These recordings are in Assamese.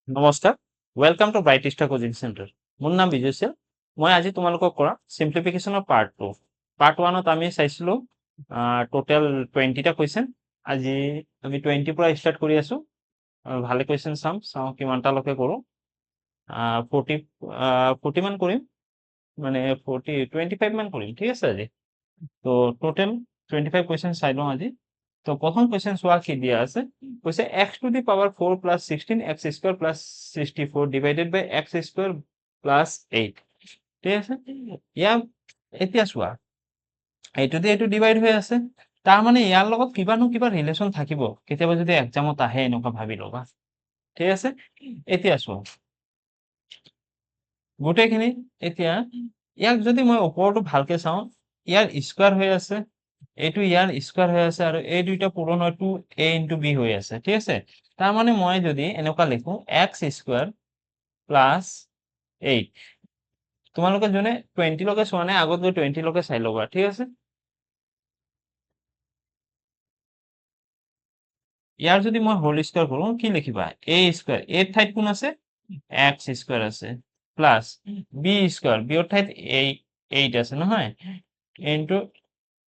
নমস্কাৰ, welcome to Bright Star coaching centre. মোৰ নাম বিজয় ছিল। মই আজি তোমালোকক কৰা চিম্প্লিফিকেশ্যনৰ পাৰ্ট 2। পাৰ্ট 1ত আমি চাইছিলোঁ টোটেল 20টা কুৱেশ্যন। আজি আমি 20 পৰা ষ্টাৰ্ট কৰি আছোঁ। ভালে কুৱেশ্যন চাওঁ কিমানটালৈকে কৰোঁ। 40 মান কৰিম, মানে 25 মান কৰিম, ঠিক আছে আজি। তো টোটেল 25 কুৱেশ্যন চাই লওঁ আজি। তো প্ৰথম কুৱেশ্যন চোৱা কি দিয়া আছে, কৈছে x to the power 4 plus 16 x square plus 64 divided by x square plus 8, ঠিক আছে। ইয়াৰ এতিয়া চোৱা, এইটোতে এইটো ডিভাইড হৈ আছে, তাৰ মানে ইয়াৰ লগত কিবা নো কিবা ৰিলেশ্যন থাকিব। কেতিয়াবা যদি এক্সামত আহে এনেকুৱা ভাবি ল'বা, ঠিক আছে। এতিয়া চোৱা গোটেইখিনি, এতিয়া ইয়াক যদি মই ওপৰটো ভালকে চাওঁ, ইয়াৰ স্কোৱাৰ হৈ আছে, এইটো ইয়াৰ স্কোৱাৰ হৈ আছে, আৰু এই দুইটা পূৰণ হয় 2a into b হৈ আছে, ঠিক আছে। তাৰ মানে মই যদি এনেকুৱা লিখো x স্কোৱাৰ প্লাছ 8, তোমালোকে যোনে 20 লৈকে চোৱা নাই আগত গৈ 20 লৈকে চাই ল'বা, ঠিক আছে। ইয়াৰ যদি মই হোল স্কোৱাৰ কৰো কি লিখিবা, a স্কোৱাৰ, a ঠাইত কোন আছে, x স্কোৱাৰ আছে, প্লাছ b স্কোৱাৰ, b ৰ ঠাইত 8 আছে নহয়, ইনটু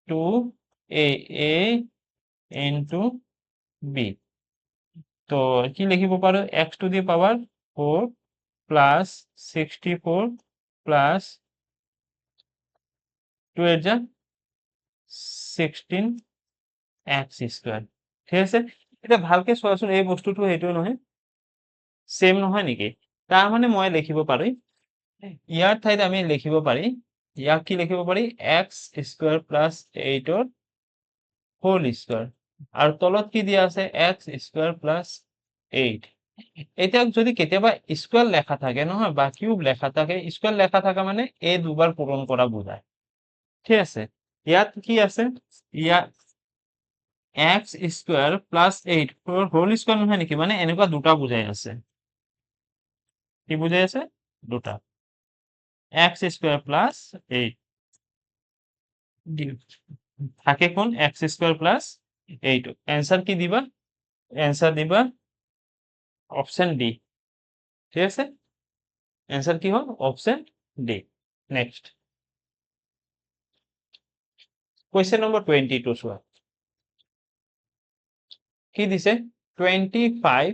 2a ইনটু b। তো কি লিখিব পাৰো, x to the power 4 plus 64 plus 2 এৰ যা 16 x স্কয়াৰ, ঠিক আছে। এটা ভালকে চোৱাচোন, এই বস্তুটো সেইটো নহয়, সেম নহয় নেকি? তাৰ মানে মই লিখিব পাৰি, ইয়াৰ ঠাইত আমি লিখিব পাৰি, ইয়াক কি লিখিব পাৰি, x স্কয়াৰ প্লাস 8 ৰ হোল স্কয়াৰ, আৰু তলত কি দিয়া আছে, x স্কয়ার প্লাস 8। এটা যদি কেতিয়াবা স্কয়ার লেখা থাকে নহয় বা কিউব লেখা থাকে, স্কয়ার লেখা থাকা মানে a দুবার পূরণ করা বোঝায়, ঠিক আছে। ইয়াত কি আছে, ইয়াত x square plus 8 whole square নহয় নেকি, মানে এনেকুৱা দুটা বুজাই আছে। কি বুজাই আছে? দুটা। x স্কয়ার প্লাস 8 থাকে কোন, x স্কয়ার প্লাস 8। অ্যান্সার কি দিবা? অ্যান্সার দিবা অপশন ডি, ঠিক আছে। অ্যান্সার কি হয়, option D. Next question number 22 চোৱা কি দিছে, 25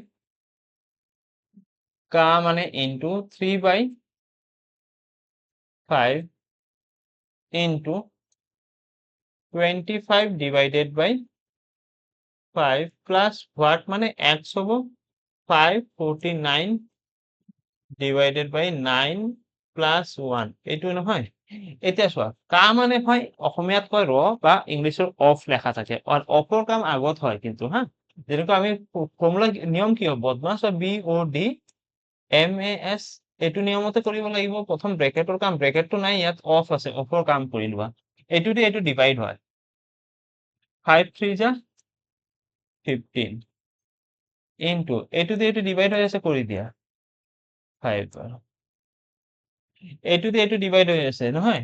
का মানে into 3/5 into 25 divided by 5 plus what, মানে x হব 549 ডিভাইডেড বাই 9 প্লাস 1, এইটো নহয়। এতিয়া চোৱা, কা মানে হয় অসমীয়াত কয় ৰ, বা ইংলিছৰ অফ লেখা থাকে, আৰু অফৰ কাম আগত হয় কিন্তু, হা। যেনেকুৱা আমি ফৰ্মুলা নিয়ম কি হ'ব, বদমাছ B O D M A S, এইটো নিয়মতে কৰিব লাগিব। প্ৰথম ব্ৰেকেটৰ কাম, ব্ৰেকেটটো নাই ইয়াত, অফ আছে, অফৰ কাম কৰি লোৱা। এইটো দি এইটো ডিভাইড হয়, 5 3 যা 15 ইনটু এইটো দি এইটো ডিভাইড হৈ আছে, কৰি দিয়া 5, এইটো দি এইটো ডিভাইড হৈ আছে নহয়,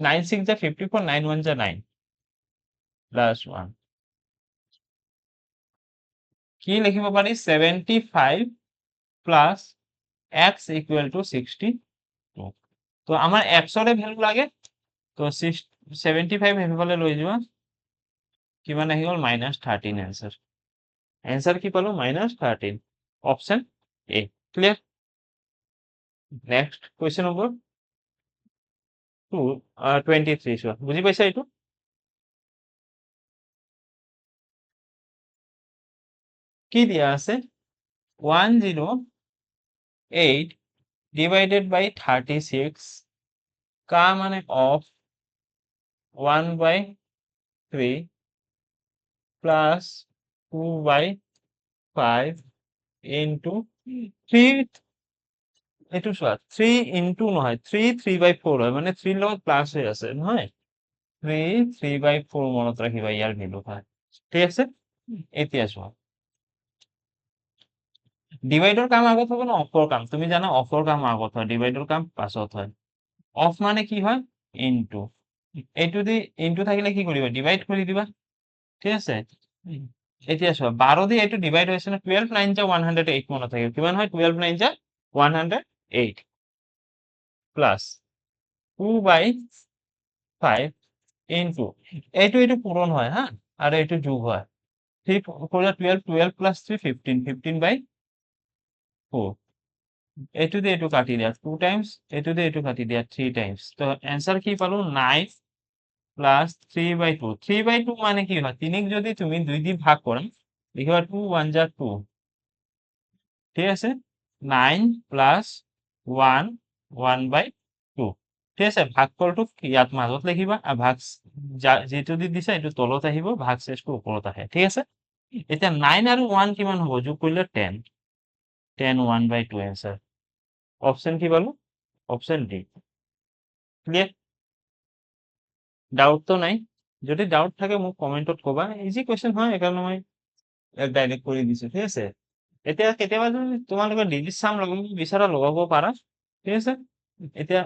9 6 যা 54, 9 1 যা 9 প্লাস 1, কি লিখিব পাৰি, 75 প্লাস x ইকুয়াল টু 62। তো আমাৰ x ৰে ভ্যালু লাগে, তো 75 সেইফালে লৈ যোৱা, কিমান আহি গ'ল, -13 অ্যান্সাৰ। অ্যান্সাৰ কি পালো, -13, option A. Clear. Next question number 23 চোৱা, বুজি পাইছা এইটো? কি দিয়া আছে, 108 ডিভাইডেড বাই 36 কা মানে অফ 1/3 প্লাস 2/5 ইনটু 3, এইটো চোৱা 3 ইনটু নহয়, 3/4 হয়, মানে 3 লগত প্লাস হৈ আছে নহয়, 3/4 মনত ৰাখিবা ইয়াৰ ভ্যালু হয়, ঠিক আছে। এতিয়া চোৱা, ডিভাইডৰ কাম আগত হ'ব না অফৰ কাম, তুমি জানা অফৰ কাম আগত হয়, ডিভাইডৰ কাম পাছত হয়। অফ মানে কি হয়, ইনটু, এইটো দি ইনটু থাকিলে কি কৰিবা, ডিভাইড কৰি দিবা, ঠিক আছে। এতিয়া চোৱা 12 দি এইটো ডিভাইড হৈছে না 12 9 যা 108 মনত থাকিব কিমান হয় 12 9 যা 108 প্লাস 2/5 ইনটু এইটো পূরণ হয় হ্যাঁ আর এইটো যোগ হয় 3 4 12 12 প্লাস 3 15 15/4 এইটো দিয়ে এইটো কাটি দিয়া 2 টাইমস এইটো দিয়ে এইটো কাটি দিয়া 3 টাইমস তো অ্যান্সার কি পালো 9 প্লাস 3/2 3/2 মানে কি হয় 3 যদি তুমি 2 দিয়ে ভাগ করো লিখিবা 2 1 যা 2 ঠিক আছে 9 প্লাস 1 1/2 ঠিক আছে ভাগফলটো ইয়াত মাজত লিখিবা আৰু ভাগ যেটো দি দিছে এইটো তলত আহিব ভাগ শেষটো ওপৰত আহে ঠিক আছে এতিয়া 9 আৰু 1 কিমান হ'ব যোগ কৰিলে 10 10 1/2 এনসার অপশন কি পালো অপশন ডি ক্লিয়ার ডাউট তো নাই যদি ডাউট থাকে মোক কমেন্টত কবা ইজি কোয়েশ্চন হয় একাৰণে মই ডাইৰেক্ট কৰি দিছো ঠিক আছে এতিয়া কেতিয়াবা যদি তোমালোকে ডিজিট সাম লগাব বিচাৰা লগাব পাৰা ঠিক আছে এতিয়া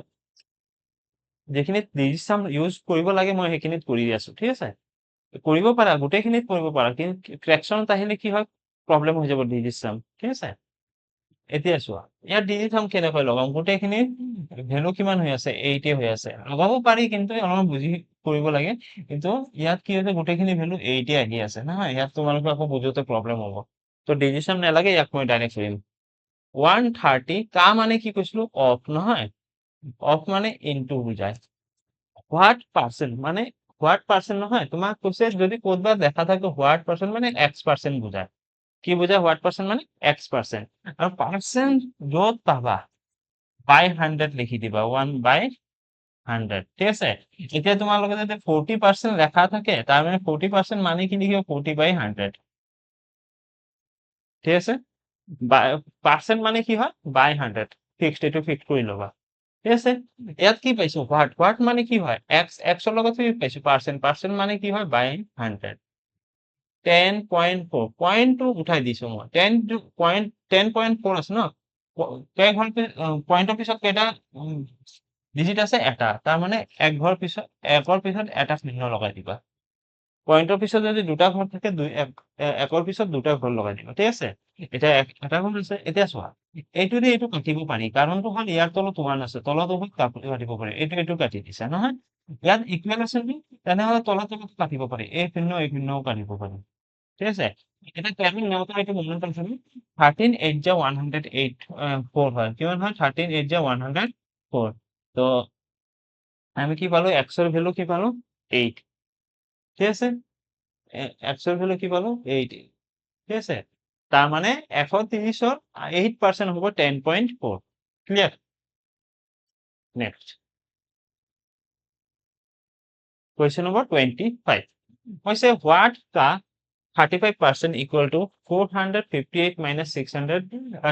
যেখিনিত ডিজিট সাম ইউজ কৰিব লাগে মই সেইখিনিত কৰি আছো ঠিক আছে কৰিব পাৰা গোটেইখিনিত কৰিব পাৰা কিন্তু ফ্ৰেকশনত আহিলে কি হয় প্ৰব্লেম হৈ যাব ডিজিট সাম ঠিক আছে এতিয়া চোৱা ইয়াৰ ডিজিট সাম কেনেকৈ লগাম গোটেইখিনি ভ্যালু কিমান হৈ আছে 8 হৈ আছে লগাব পাৰি কিন্তু অলপ বুজি কৰিব লাগে কিন্তু ইয়াত কি হৈছে গোটেইখিনি ভ্যালু 8 আহি আছে নহয় ইয়াত তোমালোকে আকৌ বুজোতে প্ৰব্লেম হ'ব তো ডিজিট সাম নালাগে ইয়াক মই ডাইৰেক্ট কৰিম 130 কা মানে কি কৈছিলো অফ নহয় অফ মানে ইনটু বুজায় হোয়াট পার্সেন্ট মানে হোয়াট পার্সেন্ট নহয় তোমাক কৈছে যদি ক'তবা দেখা থাকে হোয়াট পার্সেন্ট মানে এক্স পার্সেন্ট বুজায় কি বুজায় হোয়াট পার্সেন্ট মানে এক্স পার্সেন্ট আৰু পার্সেন্ট য'ত পাবা বাই 100 লিখি দিবা 1/100 ঠিক আছে এতিয়া তোমালোকে যদি 40% লেখা থাকে তাৰ মানে 40% মানে কি লিখিব 40/100 ঠিক আছে পাৰ্সেন্ট মানে কি হয় বাই 100 ফিক্সড এইটো ফিক্স কৰি ল'বা ঠিক আছে ইয়াত কি পাইছো হোয়াট হোয়াট মানে কি হয় এক্স এক্সৰ লগত কি পাইছো পার্সেন্ট পার্সেন্ট মানে কি হয় বাই 100 10.4 পয়েন্টটো উঠাই দিছো মই 10.4 আছে ন কেই ঘৰ পয়েন্টৰ পিছত কেইটা ডিজিট আছে এটা তাৰ মানে একৰ পিছত এটা চিহ্ন লগাই দিবা পয়েন্টৰ পিছত যদি দুটা ঘৰ থাকে একৰ পিছত দুটা ঘৰ লগাই দিবা ঠিক আছে এতিয়া এটা ঘৰ আছে এতিয়া চোৱা এইটো দি এইটো কাটিব পাৰি কাৰণটো হ'ল ইয়াৰ তলত 1 আছে তলত কাটিব পাৰি এইটো কাটি দিছা নহয় ইয়াত ইকুৱেল আছে নে তেনেহ'লে তলত কাটিব পাৰি এই শূন্যও কাটিব পাৰি ঠিক আছে এটা কেমন নিয়মটা একটু মনে রাখবেন 13 8 যা 108 4 হয় কিমান হয় 13 8 যা 104 তো আমি কি পালো x এর ভ্যালু কি পালো 8 ঠিক আছে x এর ভ্যালু কি পালো 8 ঠিক আছে তার মানে 130 এর 8% হবে 10.4 ক্লিয়ার নেক্সট কোয়েশ্চন নম্বর 25 কৈছে what CAA 35% equal to 458 minus 600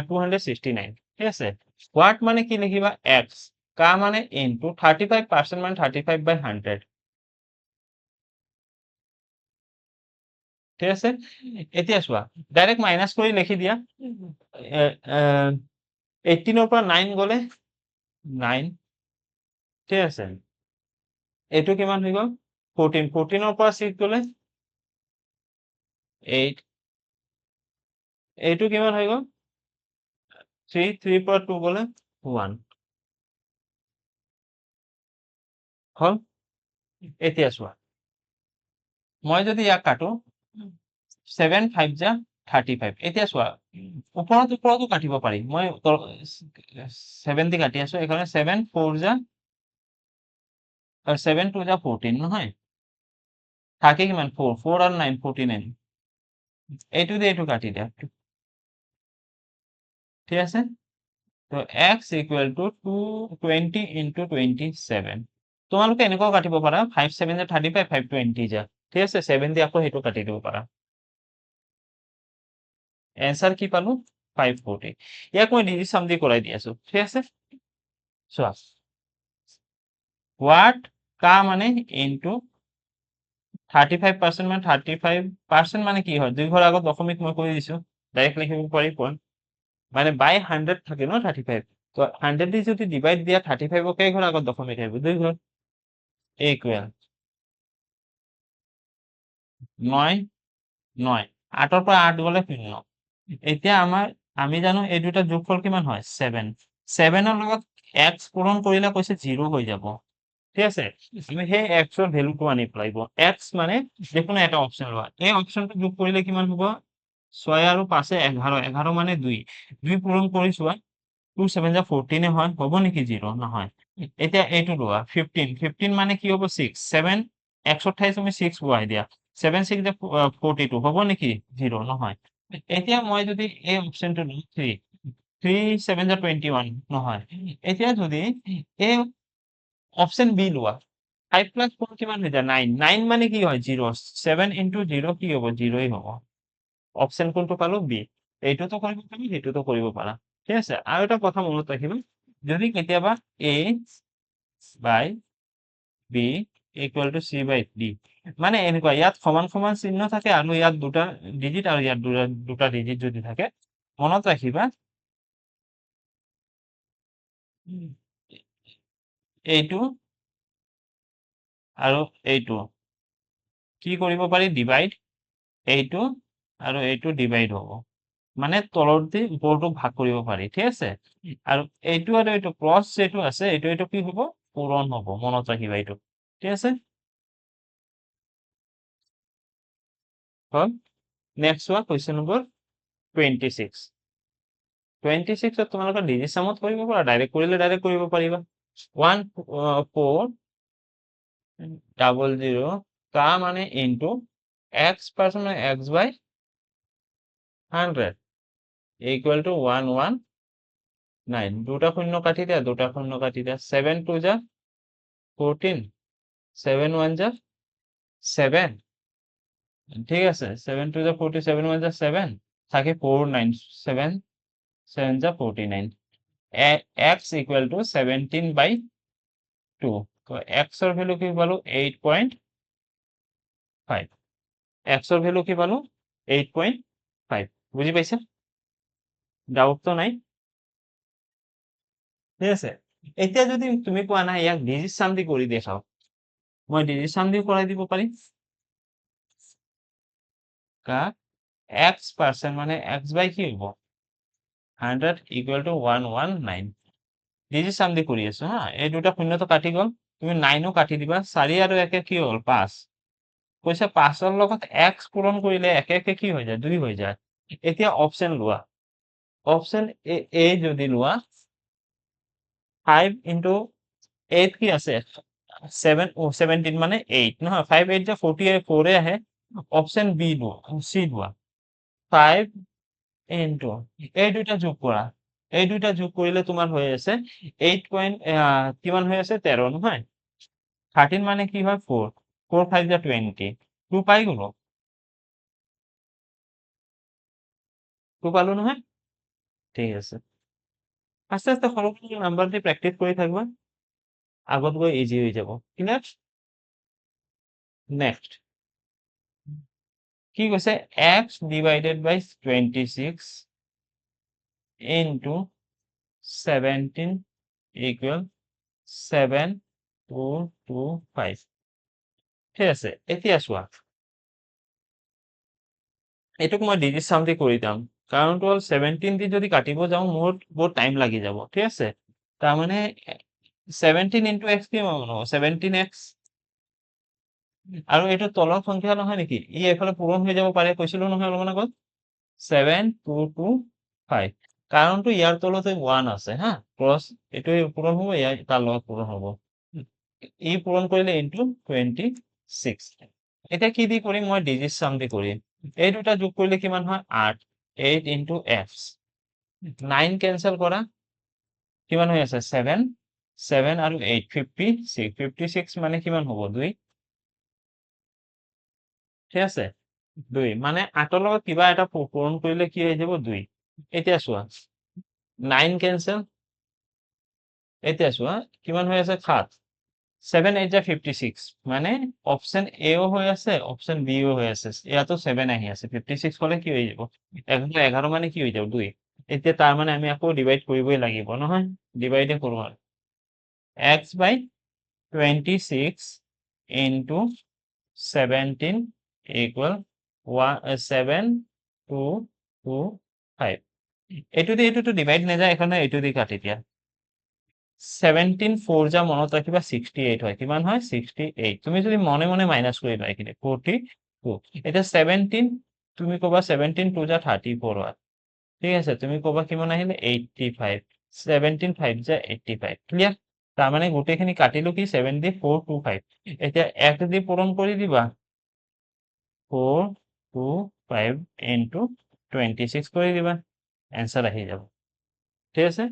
269 ঠিক আছে হোয়াট মানে কি লিখিবা x কা মানে ইনটু 35% মানে 35/100 ঠিক আছে এতিয়া চোৱা ডাইৰেক্ট মাইনাস কৰি লিখি দিয়া 18 ৰ পৰা 9 গলে 9 ঠিক আছে এইটো কিমান হৈ গল 14 14 ৰ পৰা 6 গলে 8 এইটো কিমান হৈ গল 3 3 ৰ পৰা 2 গলে 1 হল এতিয়া চোৱা মই যদি ইয়াক কাটো 7 5 যা 35 এতিয়া চোৱা ওপৰতো কাটিব পাৰি মই 7 দি কাটি আছো এখানে 7 4 যা 7 2 যা 14 নহয় থাকে কিমান 4 4 আর 9 49 এইটো দিয়ে এইটো কাটি দিয়া ঠিক আছে তো x ইকুয়াল টু 220 ইনটু 27 তোমালোকে এনেকুৱাও কাটিব পাৰা 5 7 যা 35 5 20 যা ঠিক আছে 7 দিয়ে আকৌ সেইটো কাটি দিব পাৰা এনসাৰ কি পালো 540 ইয়াক মই ডিজিট সাম দি কৰাই দি আছো ঠিক আছে চোৱা হোয়াট কা মানে ইনটু 35% মানে 35% মানে কি হয় দুই ঘৰ আগত দশমিক মই কৈ দিছো ডাইৰেক্ট লিখিব পাৰি পইণ্ট মানে বাই 100 থাকে ন 35 তো 100 দি যদি ডিভাইড দিয়া 35 কেই ঘৰ আগত দশমিক আহিব দুই ঘৰ ইকুৱেল 9 9 8ৰ পৰা 8 গ'লে 0 এতিয়া আমি জানো এই দুটা যোগফল কিমান হয় 7 7ৰ লগত x পূৰণ কৰিলে কৈছে 0 হৈ যাব ঠিক আছে আমি সেই x ৰ ভ্যালুটো আনিব লাগিব x মানে যিকোনো এটা অপচন লোৱা এই অপচনটো যোগ কৰিলে কিমান হ'ব 6 আৰু 5 এ 11 11 মানে 2 2 পূৰণ কৰি চোৱা 2 7 যা 14 হয় হ'ব নেকি 0 নহয় এতিয়া এইটো লোৱা 15 15 মানে কি হ'ব 6 7 x ৰ ঠাইত তুমি 6 বহাই দিয়া 7 6 যা 42 হ'ব নেকি 0 নহয় এতিয়া মই যদি এই অপচনটো লওঁ 3 3 7 যা 21 নহয় এতিয়া যদি এই অপচন বি লোৱা 5 প্লাস 4 কিমান হৈ যায় 9 9 মানে কি হয় 0 7 into 0 কি হ'ব 0 হ'ব অপচন কোনটো পালো বি এইটোতো কৰিব পাৰি সেইটোতো কৰিব পাৰা ঠিক আছে আৰু এটা কথা মনত ৰাখিবা যদি কেতিয়াবা a by b equal to c by d মানে এনেকুৱা ইয়াত সমান সমান চিহ্ন থাকে আৰু ইয়াত দুটা ডিজিট আৰু ইয়াত দুটা ডিজিট যদি থাকে মনত ৰাখিবা এইটো আৰু এইটো কি কৰিব পাৰি ডিভাইড এইটো আৰু এইটো ডিভাইড হ'ব মানে তলৰ দি ওপৰটো ভাগ কৰিব পাৰি ঠিক আছে আৰু এইটো আৰু এইটো ক্ৰছ যেটো আছে এইটো কি হ'ব পূৰণ হ'ব মনত ৰাখিবা এইটো ঠিক আছে হ'ল নেক্সট ওয়ান কোয়েশ্চন নম্বৰ 26 26 তোমালোকৰ ডিজিট সামত কৰিব পাৰা ডাইৰেক্ট কৰিলে ডাইৰেক্ট কৰিব পাৰিবা 1400 তা মানে into x percent x by 100 equal to 119 দুটা শূন্য কাটি দিয়া 7 2 যা 14 7 1 যা 7 ঠিক আছে 7 2 যা 40 7 1 যা 7 থাকে 49 7 7 যা 49 x ইকুয়াল টু 17 বাই 2 তো x এর ভ্যালু কি পালো 8.5 x এর ভ্যালু কি পালো 8.5 বুঝি পাইছা ডাউট তো নাই ঠিক আছে এতিয়া যদি তুমি কোৱা নাই ইয়াক ডিজিট সাম দি কৰি দেখাও মই ডিজিট সাম দি কৰাই দিব পাৰিম কা x পার্সেন্ট মানে x বাই কি হ'ব 100 ইকুয়াল টু 119 ডিজিট সাম দি কৰি আছো হা এই দুটা শূন্য তো কাটি গ'ল তুমি 9 ও কাটি দিবা 4 আৰু 1 কি হ'ল 5 কৈছে 5 ৰ লগত x পূৰণ কৰিলে 1 কি হৈ যায় 2 হৈ যায় এতিয়া অপচন লোৱা অপচন এ যদি লোৱা 5 into 8 কি আছে 7 17 মানে 8 নহয় 5 8 যা 44 এ আহে অপচন বি লোৱা সি লোৱা 5 into এই দুটা যোগ কৰা এই দুটা যোগ কৰিলে তোমাৰ হৈ আছে 8 পইণ্ট কিমান হৈ আছে 13 নহয় 13 মানে কি হয় 4 4 5 যা 20 2 পাই গ'লো 2 পালো নহয় ঠিক আছে আস্তে আস্তে সৰু সৰু নাম্বার দিয়ে প্র্যাকটিস করে থাকবা আগত গৈ ইজি হৈ যাব ক্লিয়ার নেক্সট কি কৈছে x divided by 26 into 17 equal 7225 ঠিক আছে এতিয়া চোৱা এটুক মই ডিজিট সাম দি কৰি যাম কাৰণটো হ'ল 17 দি যদি কাটিব যাওঁ মোৰ বহুত টাইম লাগি যাব ঠিক আছে তাৰ মানে 17 into x কি হ'ব 17x আৰু এইটো তলৰ সংখ্যা নহয় নেকি ই এফালে পূৰণ হৈ যাব পাৰে কৈছিলো নহয় অলপমান আগত 7225 কাৰণটো ইয়াৰ তলতে 1 আছে হা ক্ৰস এইটো পূৰণ হ'ব ইয়াৰ তাৰ লগত পূৰণ হ'ব ই পূৰণ কৰিলে ইনটু 26 এটা কি দি কৰিম মই ডিজিট সাম দি কৰিম এই দুটা যোগ কৰিলে কিমান হয় 8 8 into f 9 ক্যান্সেল কৰা কিমান হৈ আছে 7 7 আৰু 8 56 56 মানে কিমান হ'ব 2 ঠিক আছে 2 মানে 8 ৰ লগত কিবা এটা পূৰণ কৰিলে কি হৈ যাব 2 এতিয়া চোৱা 9 ক্যান্সেল এতিয়া চোৱা কিমান হৈ আছে 7 7 8 যা 56 মানে অপশন এ ও হৈ আছে অপশন বি ও হৈ আছে ইয়াতো 7 আহি আছে 56 হলে কি হৈ যাব 11 মানে কি হৈ যাব 2 এতিয়া তাৰ মানে আমি আকৌ ডিভাইড কৰিবই লাগিব নহয় ডিভাইডে কৰো আৰু x by 26 into 17 equal 7 2 2 5 এইটো দি এইটোতো ডিভাইড নাযায় এখানে এইটো দি কাটি দিয়া 17 4 যা মনত ৰাখিবা 68 হয় কিমান হয় 68 তুমি যদি মনে মনে মাইনাস কৰিবা এখিনি 42 এটা 17 তুমি কবা 17 2 যা 34 হয় ঠিক আছে তুমি কবা কিমান আহিলে 85 17 5 যা 85 ক্লিয়ার তার মানে গোটেইখিনি কাটিলো কি 7 দি 4 2 5 এটা 1 দি পূরণ কৰি দিবা 4 2 5 into 26 কৰি দিবা অ্যান্সার আহি যাব ঠিক আছে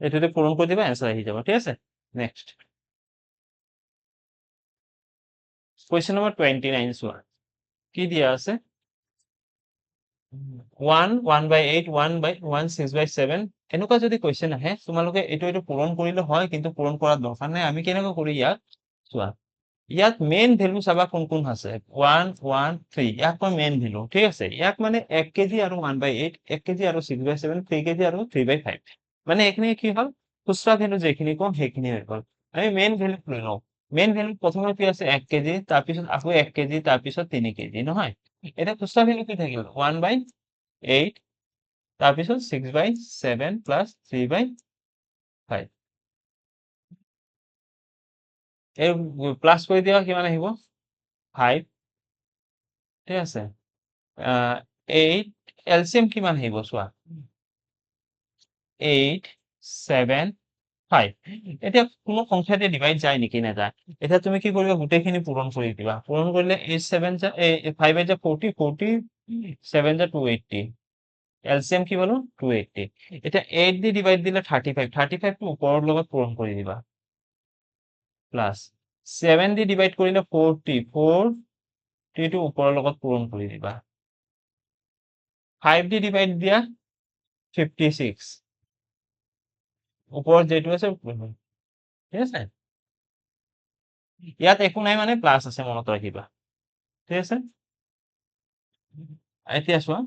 এটাতে পূরণ করে দিবা অ্যান্সার আহি যাব ঠিক আছে নেক্সট কোয়েশ্চন নাম্বার 29 চোৱা কি দিয়া আছে 1 1 by 8 1 by 1 6 by 7 এনেকুৱা যদি কোয়েশ্চন আহে তোমালোকে এইটো পূৰণ কৰিলে হয় কিন্তু পূৰণ কৰাৰ দৰকাৰ নাই আমি কেনেকৈ কৰি ইয়াক চোৱা ইয়াত মেইন ভ্যালু চাবা কোন কোন আছে 1 1 3 ইয়াক মই মেইন ভ্যালু ঠিক আছে ইয়াক মানে 1 কেজি আৰু 1 by 8 1 কেজি আৰু 6 by 7 3 কেজি আৰু 3 by 5 মানে এখানে কি হল খুচরা ভ্যালু যেখিনি কম সেইখিনি হৈ গল আমি মেইন ভ্যালু লৈ লওঁ মেইন ভ্যালু প্ৰথমে কি আছে 1 কেজি তাৰপিছত আকৌ 1 কেজি তাৰপিছত 3 কেজি নহয় এটা খুচৰা ভ্যালু কি থাকিল 1 by 8 তাৰপিছত 6 by 7 plus 3 by 5 এই প্লাস কৰি দিয়া কিমান আহিব 5 ঠিক আছে 8 এলসিএম কিমান আহিব চোৱা 8 7 5 এতিয়া কোনো সংখ্যা দিয়ে ডিভাইড যায় নেকি নাযায় এতিয়া তুমি কি কৰিবা গোটেইখিনি পূৰণ কৰি দিবা পূৰণ কৰিলে 8 7 যা 5 যা 40 40 7 যা 280 এলসিএম কি পালো 280 এটা 8 দি ডিভাইড দিলে 35 35 টো ওপৰৰ লগত পূৰণ কৰি দিবা প্লাস 7 দি ডিভাইড কৰিলে 40 40 টো ওপৰৰ লগত পূৰণ কৰি দিবা 5 দি ডিভাইড দিয়া 56 ওপৰত যেটো আছে ঠিক আছে ইয়াত একো নাই মানে প্লাস আছে মনত ৰাখিবা ঠিক আছে এতিয়া চোৱা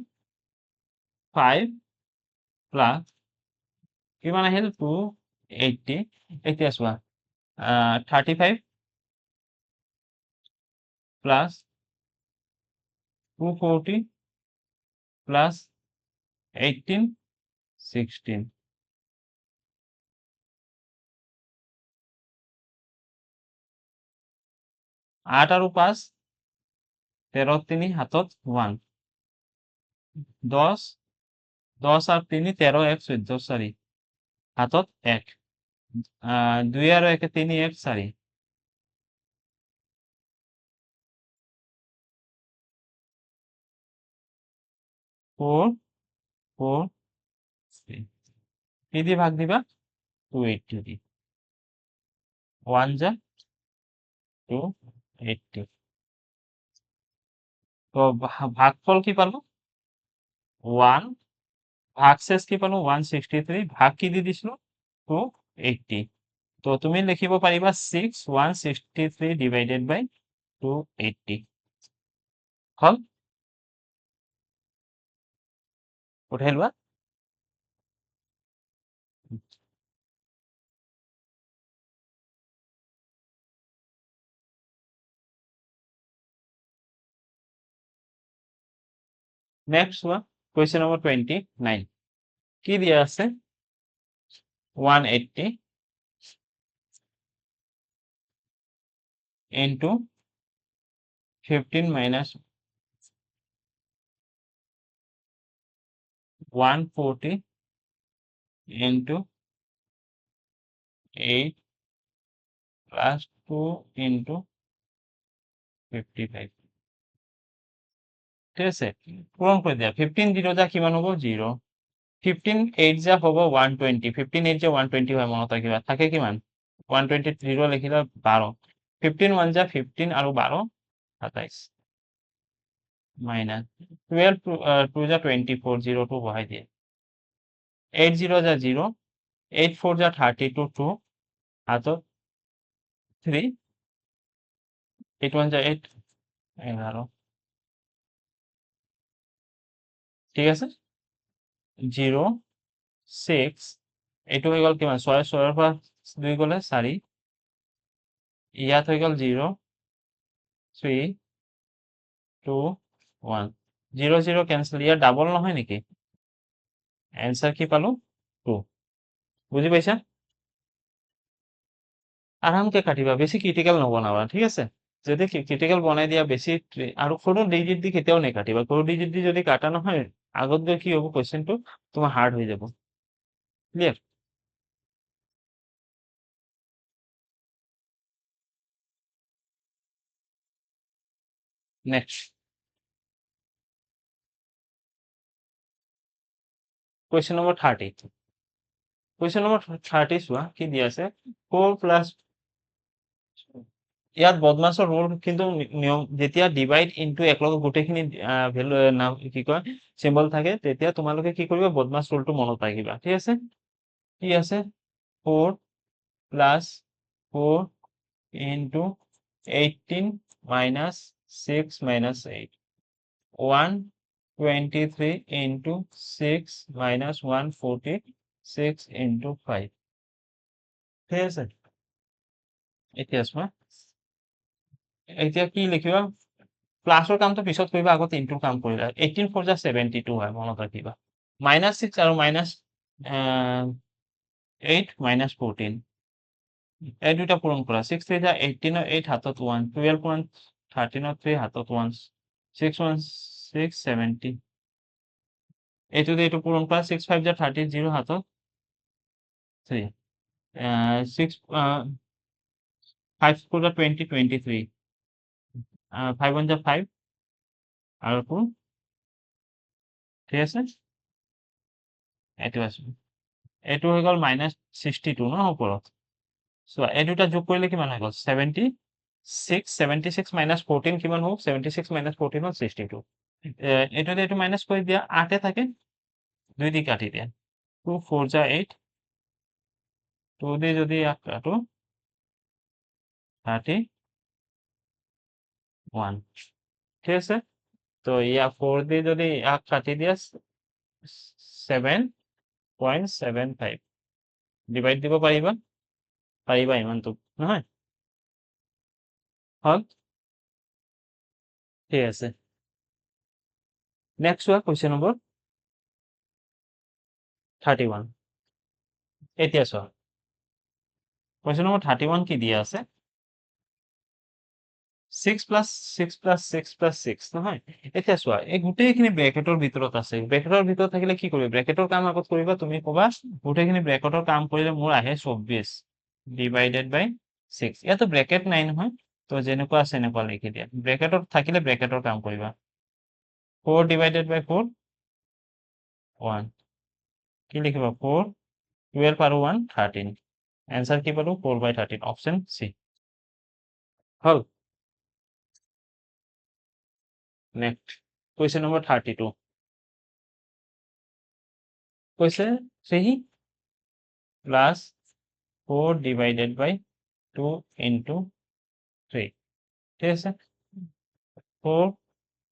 5 প্লাস কিমান আহিল 280 এতিয়া চোৱা 35 প্লাস 240 প্লাস 18 16 8 আৰু 5 13 3 হাতত 1 10 10 আর 3 13 1 14 4 হাতত 1 2 আর 1 3 1 4 4 4 3 কি দিয়ে ভাগ দিবা 280 দি 1 যা 280 তো ভাগফল কি পালো 1 ভাগশেষ কি পালো 163 ভাগ কি দি দিছিলো 280 তো তুমি লিখিব পাৰিবা 6 163 divided by 280 হল উঠাই লোৱা নেক্সট ওয়ান কোয়েশ্চন নম্বর 29 কি দিয়া আছে 180 into 15 minus 140 into 8 plus 2 into 55 ঠিক আছে পূরণ করে দেয়া 15 0 যা কিমান হবো 0 15 8 যা হবো 120 15 8 যা 120 হয় মনত রাখিবা থাকে কিমান 120 0 লিখিলে 12 15 1 যা 15 আৰু 12 27 minus 12 2 যা 24 0 2 বহাই দিয়ে 8 0 যা 0 8 4 যা 32 2 হাতত 3 8 1 যা 8 11 ঠিক আছে 0 6 এইটো হৈ গ'ল কিমান 6 6 ৰ পৰা 2 গ'লে 4 ইয়াত হৈ গ'ল 0 3 2 1 0 0 কেনচেল ইয়াৰ ডাবল নহয় নেকি এনসার কি পালো 2 বুঝি পাইছা আরামকে কাটিবা বেছি ক্রিটিক্যাল নবনাবা ঠিক আছে যদি ক্রিটিক্যাল বনাই দিয়া বেছি আৰু সৰু ডিজিট দি কেতিয়াও নেকাটিবা সৰু ডিজিট দি যদি কাটা নহয় আগত গৈ কি হ'ব কোৱেশ্চনটো তোমাৰ হাৰ্ড হৈ যাব clear next question number 30 question number 30 চোৱা কি দিয়া আছে 4 প্লাছ ইয়াত বদমাছৰ ৰুল কিন্তু নিয়ম যেতিয়া ডিভাইড ইনটু একলগে গোটেইখিনি ভ্যালু নাম কি কয় সিম্বল থাকে তেতিয়া তোমালোকে কি কৰিবা বদমাছ ৰুলটো মনত ৰাখিবা ঠিক আছে কি আছে 4 plus 4 into 18 minus 6 minus 8 123 into 6 minus 146 into 5 ঠিক আছে এতিয়া চোৱা এতিয়া কি লিখিবা প্লাছৰ কামটো পিছত কৰিবা আগত ইনটুৰ কাম কৰিবা 18 4 যা 72 হয় মনত ৰাখিবা -6 আৰু -8 -14 এই দুটা পূৰণ কৰা 6 3 যা 18 8 হাতত 1 12 1 13 3 হাতত 1 6 1 6 70 এইটো দিয়ে এইটো পূৰণ কৰা 6 5 যা 30 0 হাতত 3 6 5 4 যা 20 23 5 1 যা 5 আৰু 2 ঠিক আছে এইটো আছে এইটো হৈ গ'ল -62 ন ওপৰত চোৱা এই দুটা যোগ কৰিলে কিমান হৈ গ'ল 76 মাইনাছ 14 কিমান হ'ব 76 মাইনাছ 14 হ'ল 62 এইটোতে এইটো মাইনাছ কৰি দিয়া 8 থাকে 2 দি কাটি দিয়া 2 4 যা 8 2 দি যদি ইয়াক কাটো 31 ঠিক আছে তো ইয়াক 4 দি যদি ইয়াক কাটি দিয়া 7.75 ডিভাইড দিব পাৰিবা পাৰিবা ইমানটো নহয় হল ঠিক আছে নেক্সট চোৱা কুৱেশ্যন নম্বৰ 31 এতিয়া চোৱা কুৱেশ্যন নম্বৰ 31 কি দিয়া আছে 6 plus 6 plus 6 plus 6 নহয় এতিয়া চোৱা এই গোটেইখিনি ব্ৰেকেটৰ ভিতৰত আছে ব্ৰেকেটৰ ভিতৰত থাকিলে কি কৰিবা ব্ৰেকেটৰ কাম আগত কৰিবা তুমি ক'বা গোটেইখিনি ব্ৰেকেটৰ কাম কৰিলে মোৰ আহে 24 ডিভাইডেড বাই 6 ইয়াতো ব্ৰেকেট নাই নহয় তো যেনেকুৱা আছে এনেকুৱা লিখি দিয়া ব্ৰেকেটত থাকিলে ব্ৰেকেটৰ কাম কৰিবা 4 ডিভাইডেড বাই 4 1 কি লিখিবা 4 12 আৰু 1 13 এনসাৰ কি পালো 4/13 অপশন সি হল নেক্সট কুৱেশ্যন নম্বৰ 32 কৈছে 3 প্লাস 4 divided by 2 into 3 ঠিক আছে 4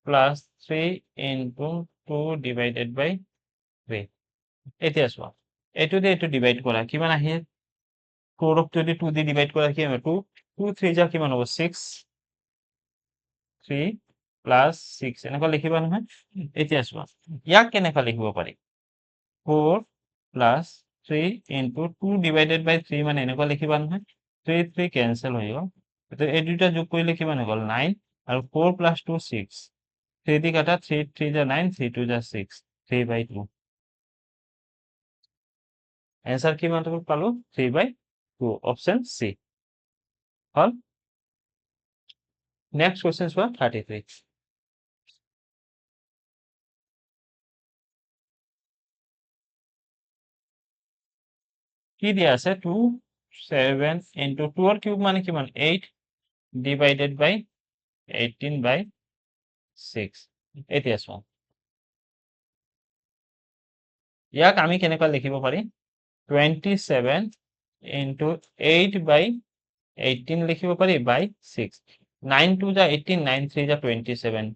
plus 3 into 2 divided by 3 এতিয়া চোৱা এইটো দিয়ে এইটো ডিভাইড কৰা কিমান আহে 4 ক যদি 2 দি ডিভাইড কৰা কি হবে 2 2 3 যা কিমান হ'ব 6 3 প্লাস 6 এনেকুৱা লিখিবা নহয় এতিয়া চোৱা ইয়াক কেনেকুৱা লিখিব পাৰি 4 প্লাস 3 into 2 divided by 3 মানে এনেকুৱা লিখিবা নহয় 3 3 কেনসেল হৈ গ'ল এই দুটা যোগ কৰিলে কিমান হৈ গ'ল 9 আৰু 4 plus 2 6 3 দি কাটা 3 3 যা 9 3 2 যা 6 3/2 এনসার কিমান পালো 3/2 অপশন সি হল নেক্সট কোয়েশ্চন চোৱা 33 কি দিয়া আছে 2 7 into 2 ৰ কিউব মানে কিমান 8 divided by 18/6 এতিয়া চোৱা ইয়াক আমি কেনেকুৱা লিখিব পাৰি 27 into 8/18 লিখিব পাৰি by 6 9 2 যা 18 9 3 যা 27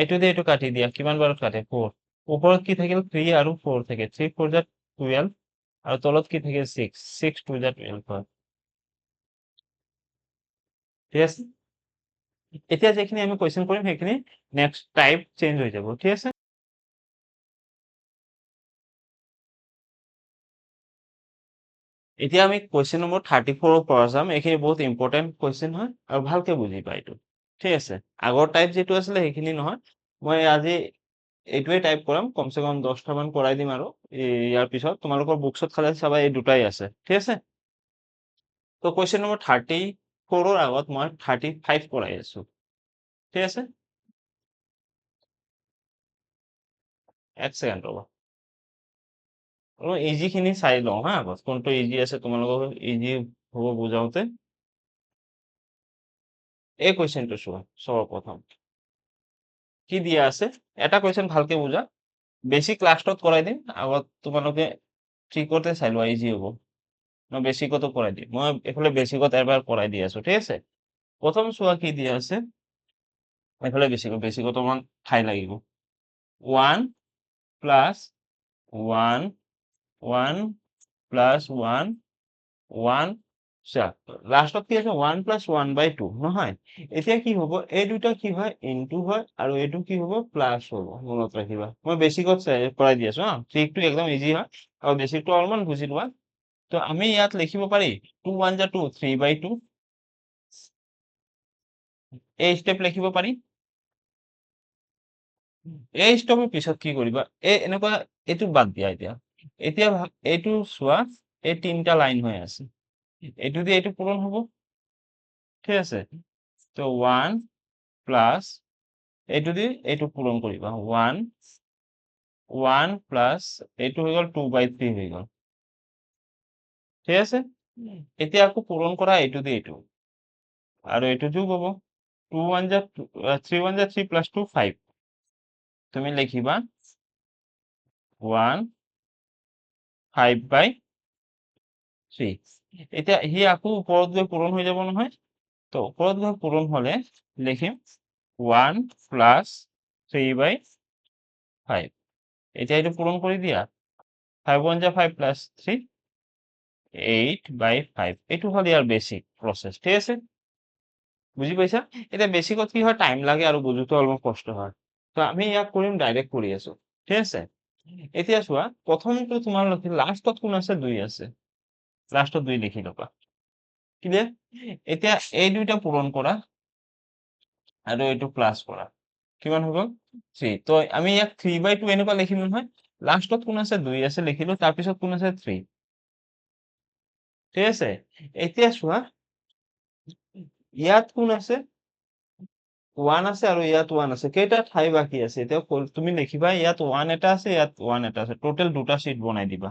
এইটো দিয়ে এইটো কাটি দিয়া কিমান বাৰত কাটে 4 ওপৰত কি থাকিল 3 আৰু 4 থাকে 3 4 যা 12 আৰু তলত কি থাকে 6 6 2 যা 12 হয় ঠিক আছে? এতিয়া যিখিনি আমি কুৱেশ্যন কৰিম সেইখিনি নেক্সট টাইপ চেঞ্জ হৈ যাব। ঠিক আছে? এতিয়া আমি কুৱেশ্যন নম্বৰ 34 পৰা যাম। এইখিনি বহুত ইম্পৰ্টেণ্ট কুৱেশ্যন হয় আৰু ভালকে বুজিবা এইটো। ঠিক আছে? আগৰ টাইপ যিটো আছিলে সেইখিনি নহয়। মই আজি এইটোৱে টাইপ কৰাম। কমচে কম 10টা মান কৰাই দিম আৰু ইয়াৰ পিছত তোমালোকৰ বুকছত খালি চাবা এই দুটাই আছে। ঠিক আছে? তো কুৱেশ্যন নম্বৰ 34ৰ আগত মই 35 কৰাই আছো। ঠিক আছে? এক ছেকেণ্ড ৰ'বা। ইজি খিনি চাই লওঁ হা আগত কোনটো ইজি আছে তোমালোকৰ ইজি হ'ব বুজাওতে। এই কুৱেশ্যনটো চোৱা সৰ্বপ্ৰথম কি দিয়া আছে এটা কুৱেশ্যন ভালকে বুজা বেছিক লাষ্টত কৰাই দিম আগত তোমালোকে ট্ৰিকতে চাই লোৱা ইজি হ'ব মই বেছিকতো কৰাই দিম মই এইফালে বেছিকত এবাৰ কৰাই দি আছো ঠিক আছে প্ৰথম চোৱা কি দিয়া আছে এইফালে বেছিকত অকমান ঠাই লাগিব 1 প্লাছ 1 1 প্লাছ 1 1 লাষ্টত কি আছে 1 প্লাছ 1/2 নহয় এতিয়া কি হ'ব এই দুটা কি হয় ইনটু হয় আৰু এইটো কি হ'ব প্লাছ হ'ব মনত ৰাখিবা মই বেছিকত কৰাই দি আছো হা ট্ৰিকটো একদম ইজি হয় আৰু বেছিকটো অলপমান বুজি লোৱা তো আমি ইয়াত লিখিব পাৰি 2 1 যা 2 3/2 এই স্টেপ লিখিব পাৰি এই স্টেপৰ পিছত কি কৰিবা এই এনেকুৱা এইটো বাদ দিয়া এতিয়া এতিয়া এইটো চোৱা এই তিনটা লাইন হৈ আছে এইটো দিয়ে এইটো পূৰণ হ'ব ঠিক আছে তো 1 প্লাস এইটো দি এইটো পূৰণ কৰিবা 1 1 প্লাস এইটো হৈ গ'ল 2/3 হৈ গ'ল ঠিক আছে এতিয়া আকৌ পূৰণ কৰা এইটো দি এইটো আৰু এইটো যোগ হ'ব 2 1 যা 3 1 যা 3 প্লাস 2 5 তুমি লিখিবা 1 5/3 এতিয়া সি আকৌ ওপৰত গৈ পূৰণ হৈ যাব নহয় তো ওপৰত গৈ পূৰণ হলে লিখিম 1 প্লাস 3/5 এতিয়া এইটো পূৰণ কৰি দিয়া 5 1 যা 5 প্লাস 3 8/5 এইটো হ'ল ইয়াৰ বেসিক প্ৰসেস ঠিক আছে বুজি পাইছা এতিয়া বেসিকত কি হয় টাইম লাগে আৰু বুজোতে অলপ কষ্ট হয় তো আমি ইয়াক কৰিম ডাইৰেক্ট কৰি আছো ঠিক আছে এতিয়া চোৱা প্ৰথমটো তোমাৰ লাষ্টত কোন আছে 2 আছে লাষ্টত 2 লিখি ল'বা ক্লিয়াৰ এতিয়া এই দুইটা পূৰণ কৰা আৰু এইটো প্লাস কৰা কিমান হৈ গ'ল 3 তো আমি ইয়াক 3/2 এনেকুৱা লিখিম নহয় লাষ্টত কোন আছে 2 আছে লিখিলো তাৰ পিছত কোন আছে 3 ঠিক আছে এতিয়া চোৱা ইয়াত কোন আছে 1 আছে আৰু ইয়াত 1 আছে কেইটা ঠাই বাকি আছে এতিয়া তুমি লিখিবা ইয়াত 1 এটা আছে ইয়াত 1 এটা আছে টোটাল দুটা শীট বনাই দিবা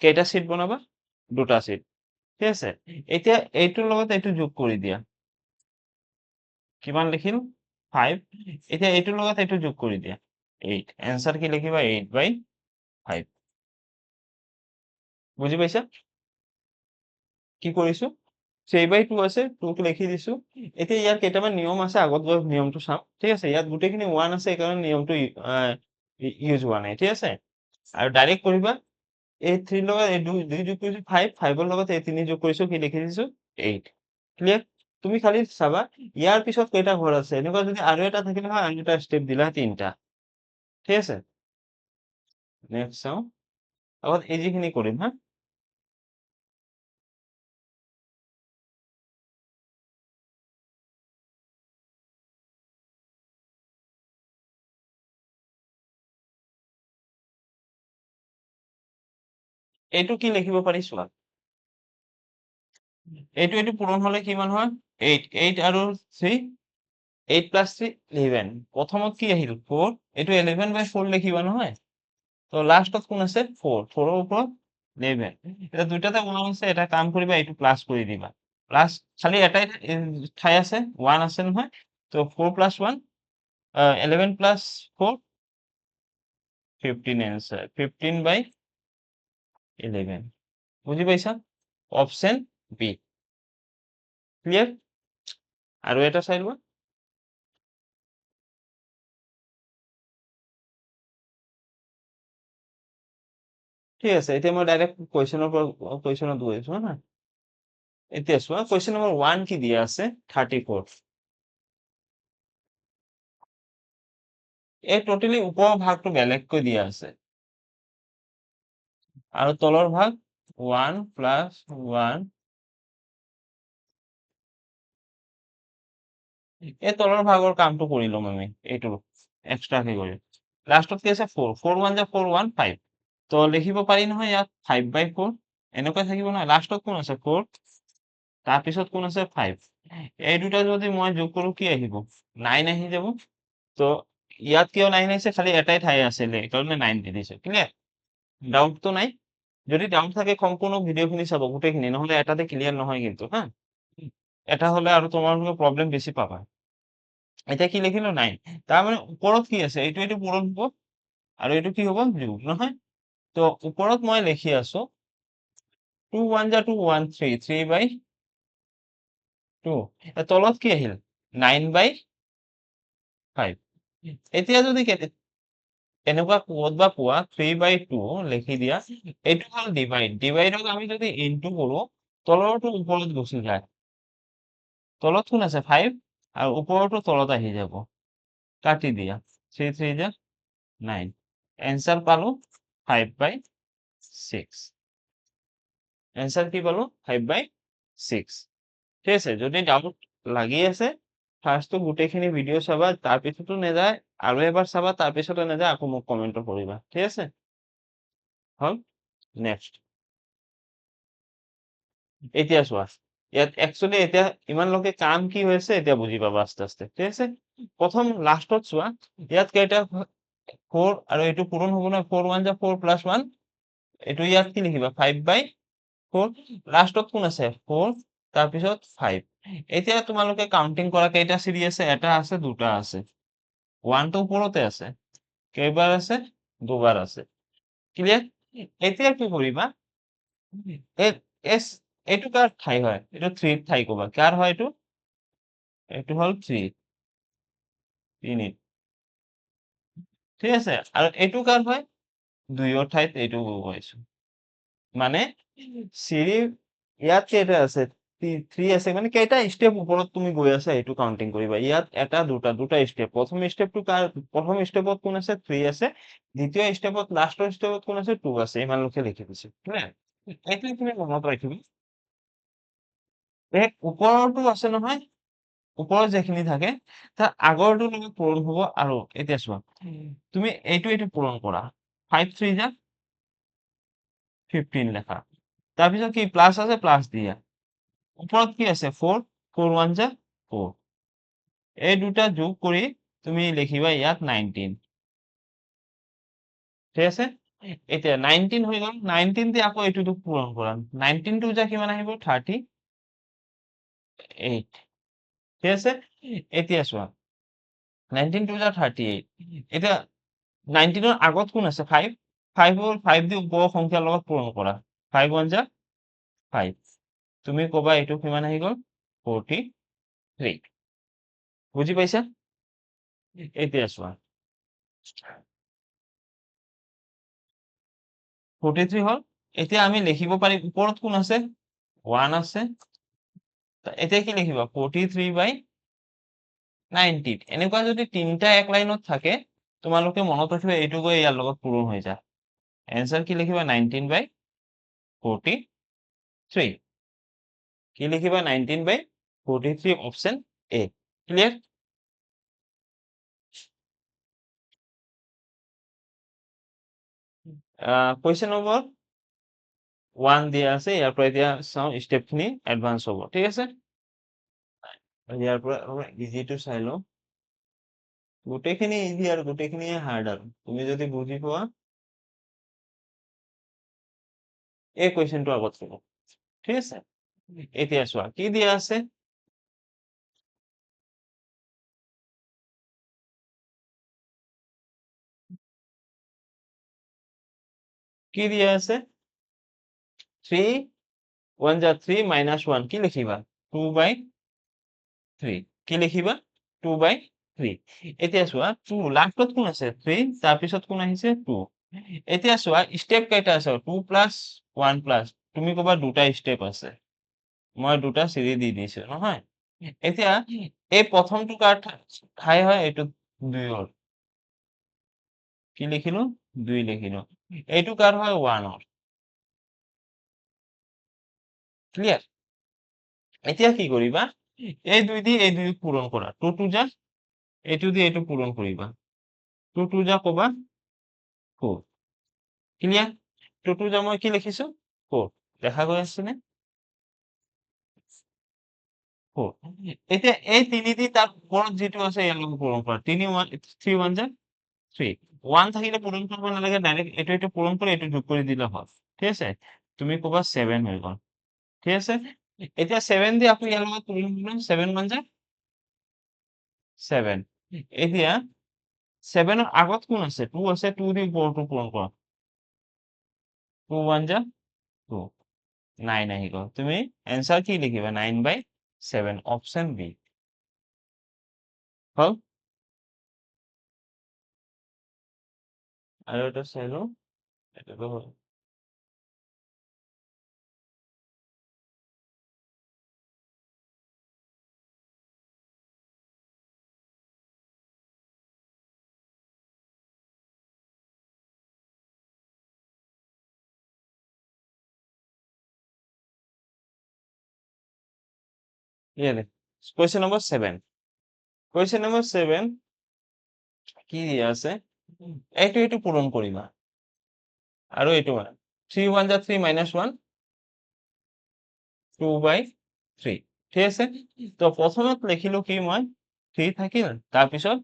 কেইটা শীট বনাবা দুটা শীট ঠিক আছে এতিয়া এইটোৰ লগত এইটো যোগ কৰি দিয়া কিমান লিখিম 5 এতিয়া এইটোৰ লগত এইটো যোগ কৰি দিয়া 8 এনসাৰ কি লিখিবা 8/5 বুজি পাইছা কি কৰিছো 3/2 আছে 2 ক লিখি দিছো এতিয়া ইয়াৰ কেইটামান নিয়ম আছে আগত গৈ নিয়মটো চাম ঠিক আছে ইয়াত গোটেইখিনি 1 আছে এইকাৰণে নিয়মটো ইউজ হোৱা নাই ঠিক আছে আৰু ডাইৰেক্ট কৰিবা এই 3 লগত এই 2 যোগ কৰিছো 5 5 ৰ লগত এই 3 যোগ কৰিছো কি লিখি দিছো 8 ক্লিয়াৰ তুমি খালি চাবা ইয়াৰ পিছত কেইটা ঘৰ আছে এনেকুৱা যদি আৰু এটা থাকিলে হয় আৰু এটা স্টেপ দিলা তিনটা ঠিক আছে নেক্সট চাও আগত এই যিখিনি কৰিম হা এইটো কি লিখিব পাৰি চোৱা এইটো পূৰণ হলে কিমান হয় 8 8 আৰু 3 8 প্লাস 3 11 প্ৰথমত কি আহিল 4 এইটো 11/4 লিখিবা নহয় তো লাষ্টত কোন আছে 4 4 ৰ ওপৰত 11 এটা দুইটাতে 1 আছে এটা কাম কৰিবা এইটো প্লাস কৰি দিবা প্লাস খালি এটাই ঠাই আছে 1 আছে নহয় তো 4 + 1 11 + 4 15 এনসার 15/11 বুজি পাইছা অপশন বি ক্লিয়ার আৰু এটা চাই লোৱা ঠিক আছে এতিয়া মই ডাইৰেক্ট কুৱেশ্যনৰ পৰা কুৱেশ্যনত গৈ আছো হা এতিয়া চোৱা কুৱেশ্যন নম্বৰ 1 কি দিয়া আছে 34 এই টোটেলি ওপৰৰ ভাগটো বেলেগকৈ দিয়া আছে আৰু তলৰ ভাগ 1 প্লাস 1 এই তলৰ ভাগৰ কামটো কৰি ল'ম আমি এইটো এক্সট্ৰাকে কৰি লাষ্টত কি আছে 4 4 1 যা 4 1 5 তো লিখিব পাৰি নহয় ইয়াত 5/4 এনেকৈ থাকিব নহয় লাষ্টত কোন আছে 4 তাৰপিছত কোন আছে 5 এই দুটা যদি মই যোগ কৰো কি আহিব 9 আহি যাব তো ইয়াত কিয় 9 আহিছে খালি এটাই ঠাই আছিলে এইকাৰণে 9 দি দিছো ক্লিয়াৰ ডাউট তো নাই যদি ডাউট থাকে সম্পূৰ্ণ ভিডিওখিনি চাব গোটেইখিনি নহলে এটাতে ক্লিয়াৰ নহয় কিন্তু হা এটা হলে আৰু তোমালোকে প্ৰবলেম বেছি পাবা এটা কি লিখিলো 9 তাৰ মানে ওপৰত কি আছে এইটো পূৰণ হ'ব আৰু এইটো কি হ'ব যোগ নহয় তো ওপৰত মই লিখি আছো 2 1 যা 2 1 3 3/2 তলত কি আহিল 9/5 এতিয়া যদি এনেকুৱা ক'ত বা পোৱা 3/2 লিখি দিয়া এইটো হ'ল ডিভাইডক আমি যদি ইনটু কৰো তলৰটো ওপৰত গুচি যায় তলত কোন আছে 5 আৰু ওপৰটো তলত আহি যাব কাটি দিয়া 3 3 যা 9 এনসার পালো 5/6 এনসার কি পালো 5/6 ঠিক আছে যদি ডাউট লাগি আছে ফার্স্টটো গোটেইখিনি ভিডিও চাবা তাৰপিছতো নেযায় আৰু এবাৰ চাবা তাৰপিছতো নেযায় আকৌ মোক কমেন্ট কৰিবা ঠিক আছে হল নেক্সট এতিয়া চোৱা ইয়াত একচুয়ালি এতিয়া ইমান লোকে কাম কি হৈছে এতিয়া বুজি পাবা আস্তে আস্তে ঠিক আছে প্ৰথম লাষ্টত চোৱা ইয়াত কেইটা 4 আৰু এইটো পূৰণ হ'ব না 4 1 যা 4 প্লাস 1 এইটো ইয়াত কি লিখিবা 5/4 লাষ্টত কোন আছে 4 তাৰপিছত 5 এতিয়া তোমালোকে কাউন্টিং কৰা কেইটা সিৰি আছে এটা আছে দুটা আছে 1 তো ওপৰতে আছে কেইবাৰ আছে দুবাৰ আছে ক্লিয়াৰ এতিয়া কি কৰিবা এস এইটো কাৰ ঠাই হয় এইটো 3 ঠাই কবা কাৰ হয় এইটো হল 3 3 ঠিক আছে আৰু এইটো কাৰ হয় 2 ঠাইত এইটো কৈছো মানে সিৰি ইয়াত কেইটা আছে 3 আছে মানে কেইটা স্টেপ ওপৰত তুমি গৈ আছা এইটো কাউন্টিং কৰিবা ইয়াত এটা দুটা স্টেপ প্ৰথম স্টেপটো প্ৰথম স্টেপত কোন আছে 3 আছে দ্বিতীয় স্টেপত লাষ্টৰ স্টেপত কোন আছে 2 আছে ইমান লোকে লিখি দিছে ক্লিয়াৰ এইটো তুমি মনত ৰাখিবা এই ওপৰটো আছে নহয় ওপৰত যেখিনি থাকে তাৰ আগৰটো লগত পূৰণ হ'ব আৰু এতিয়া চোৱা তুমি এইটো পূৰণ কৰা 5 3 যা 15 লেখা তাৰপিছত কি প্লাস আছে প্লাস দিয়া ওপৰত কি আছে 4 4 1 যা 4 এই দুটা যোগ কৰি তুমি লিখিবা ইয়াত 19 ঠিক আছে এতিয়া 19 হৈ গ'ল 19 দিয়ে আকৌ এইটো পূৰণ কৰা 19 2 যা কিমান আহিব 38 ঠিক আছে এতিয়া চোৱা 19 2 যা 38 এতিয়া 19 ৰ আগত কোন আছে 5 5 দি ওপৰৰ সংখ্যাৰ লগত পূৰণ কৰা 5 1 যা 5 তুমি কবা এইটো কিমান আহি গ'ল 43 বুজি পাইছা এতিয়া চোৱা 43 হল এতিয়া আমি লিখিব পাৰিম ওপৰত কোন আছে 1 আছে এতিয়া কি লিখিবা 43/90 এনেকুৱা যদি তিনটা এক লাইনত থাকে তোমালোকে মনত ৰাখিবা এইটো গৈ ইয়াৰ লগত পূৰণ হৈ যায় এনসার কি লিখিবা 19/43 কি লিখিবা 19/43 option A clear question number 1 দিয়া আছে ইয়াৰ পৰা এতিয়া চাও স্টেপখিনি এডভান্স হ'ব ঠিক আছে ইয়াৰ পৰা ইজিটো চাই লওঁ গোটেইখিনি ইজি আৰু গোটেইখিনিয়ে হাৰ্ড আৰু তুমি যদি বুজি পোৱা এই কুৱেশ্যনটো আগত চাব ঠিক আছে এতিয়া চোৱা কি দিয়া আছে কি দিয়া আছে 3 1 যা 3 minus 1 কি লিখিবা 2/3 কি লিখিবা 2/3 এতিয়া চোৱা 2 লাষ্টত কোন আছে 3 তাৰপিছত কোন আহিছে 2 এতিয়া চোৱা স্টেপ কেইটা আছে 2 প্লাস 1 প্লাস তুমি কবা দুটা স্টেপ আছে মই দুটা চিৰি দি দিছো নহয় এতিয়া এই প্ৰথমটো কাৰ ঠাই হয় এইটো 2ৰ কি লিখিলো 2 লিখিলো এইটো কাৰ হয় 1ৰ ক্লিয়াৰ এতিয়া কি কৰিবা এই 2 দি এই 2 পূৰণ কৰা 2 2 যা এইটো দি এইটো পূৰণ কৰিবা 2 2 যা কবা 4 ক্লিয়াৰ 2 2 যা মই কি লিখিছো 4 দেখা গৈ আছে নে 4 এতিয়া এই 3 দি তাৰ ওপৰত যেটো আছে ইয়াৰ লগত পূৰণ কৰা 3 1 3 1 যা 3 1 থাকিলে পূৰণ কৰিব নালাগে ডাইৰেক্ট এইটো পূৰণ কৰি এইটো যোগ কৰি দিলে হয় ঠিক আছে তুমি কবা 7 হৈ গ'ল ঠিক আছে এতিয়া 7 দি আকৌ ইয়াৰ লগত পূৰণ কৰিলে 7 1 যা 7 এতিয়া 7 ৰ আগত কোন আছে 2 আছে 2 দি ওপৰটো পূৰণ কৰা 2 1 যা 2 9 আহি গ'ল তুমি এনসাৰ কি লিখিবা 9/7 অপশন বি হল আৰু এটা চাই লও এটাটো হ'ল ইয়াতে question number 7 question number 7 কি দিয়া আছে এইটো পূৰণ কৰিবা আৰু এইটো 3 1 যা 3 -1 2/3 ঠিক আছে তো প্ৰথমত লিখিলো কি মই 3 থাকিল তাৰ পিছত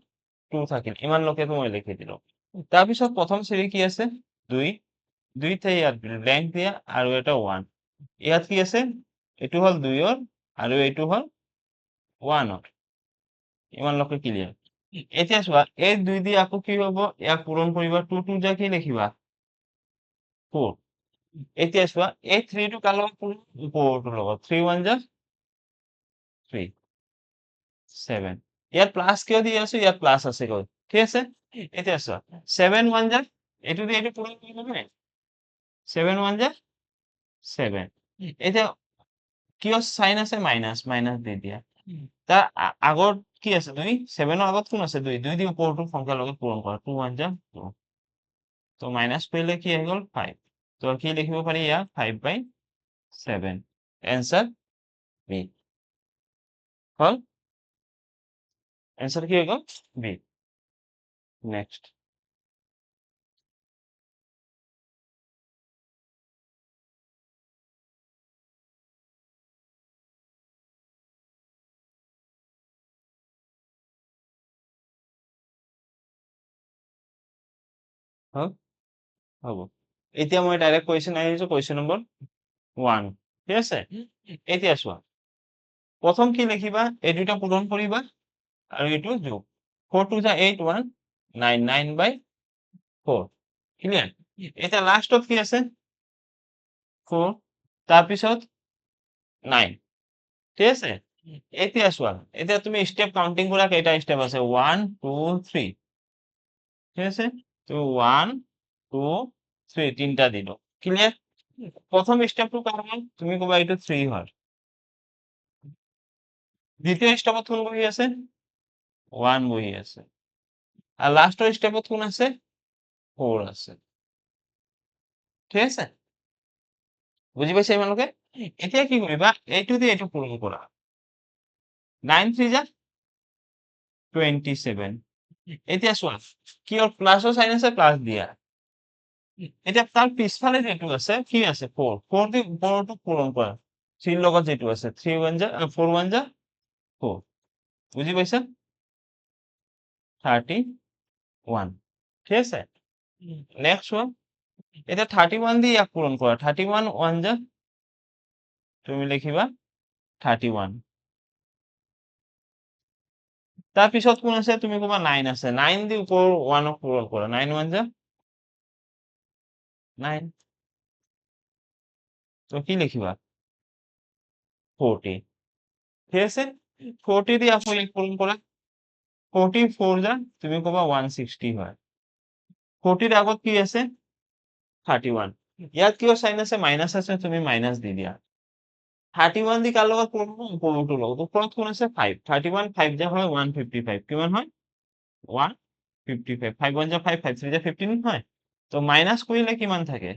2 থাকিল ইমান লকেটো মই লিখি দিলো তাৰ পিছত প্ৰথম শ্ৰেণী কি আছে 2 2 তে ইয়াত ব্ল্যাঙ্ক দিয়া আৰু এটা 1 ইয়াত কি আছে এইটো হল 2ৰ আৰু এইটো হল 1ৰ ইমান লকে ক্লিয়াৰ এতিয়া চোৱা এই 2 দি আকৌ কি হ'ব ইয়াক পূৰণ কৰিবা 2 2 যা কি লিখিবা 4 এতিয়া চোৱা এই 3 টো কাৰ লগত পূৰণ ওপৰটোৰ লগত 3 1 যা 3 7 ইয়াত প্লাস কিয় দি আছো ইয়াত প্লাস আছে গৈ ঠিক আছে এতিয়া চোৱা 7 1 যা এইটো দি এইটো পূৰণ কৰিব নে 7 1 যা 7 এতিয়া কিয় সাইন আছে মাইনাস মাইনাস দি দিয়া তাৰ আগত কি আছে 2 7 ৰ আগত কোন আছে 2 2 দি ওপৰটো সংখ্যাৰ লগত পূৰণ কৰা 2 1 যা 2 তো মাইনাস কৰিলে কি আহি গ'ল 5 তো কি লিখিব পাৰি ইয়া 5/7 এনসার বি হল এনসার কি হৈ গ'ল বি নেক্সট হল হ'ব এতিয়া মই ডাইৰেক্ট কুৱেশ্যন আহিছো কুৱেশ্যন নম্বৰ 1 ঠিক আছে এতিয়া চোৱা প্ৰথম কি লিখিবা এই দুটা পূৰণ কৰিবা আৰু এইটো যোগ 4 2 যা 8 1 9 9/4 ক্লিয়াৰ এতিয়া লাষ্টত কি আছে 4 তাৰপিছত 9 ঠিক আছে এতিয়া চোৱা এতিয়া তুমি স্টেপ কাউন্টিং কৰা কেইটা স্টেপ আছে 1 2 3 ঠিক আছে তো 1 2 3 তিনটা দিলো ক্লিয়ার প্রথম স্টেপটো কার হয় তুমি কবা এটা 3 হয় দ্বিতীয় স্টেপত কোন বহি আছে 1 বহি আছে আর লাস্টের স্টেপত কোন আছে 4 আছে ঠিক আছে বুঝি পাইছা ইমানলৈকে এতিয়া কি কৰিবা এইটো দি এইটো পূৰণ কৰা 9 3 যা 27 এতিয়া চোৱা কি হল প্লাসৰ সাইন আছে প্লাস দিয়া এতিয়া তাৰ পিছফালে যেটো আছে কি আছে 4 4 দি ওপৰটো পূৰণ কৰা 3 লগত যেটো আছে 3 1 যা 4 1 যা 4 বুঝি পাইছা 31 ঠিক আছে নেক্সট ওয়ান এটা 31 দিয়ে ইয়াক পূরণ করা 31 1 যা তুমি লিখিবা 31 তার পিছত কোন আছে তুমি কবা 9 আছে 9 দি উপর 1 ক পূরণ করা 9 1 যা 9 তো কি লিখিবা 40 ঠিক আছে 40 দিয়ে আপনি পূরণ করা 44 যা তুমি কবা 160 হয় 40 এর আগত কি আছে 31 ইয়াত কিয় সাইন আছে মাইনাস আছে তুমি মাইনাস দি দিয়া 31 দি কাৰ লগত পূৰণ হ'ব? ওপৰৰটোৰ লগত। ওপৰত কোন আছে? 5 31 5 যা হয় 155 কিমান হয়? 155 5 1 যা 5 5 3 যা 15 হয়। তো মাইনাস কৰিলে কিমান থাকে?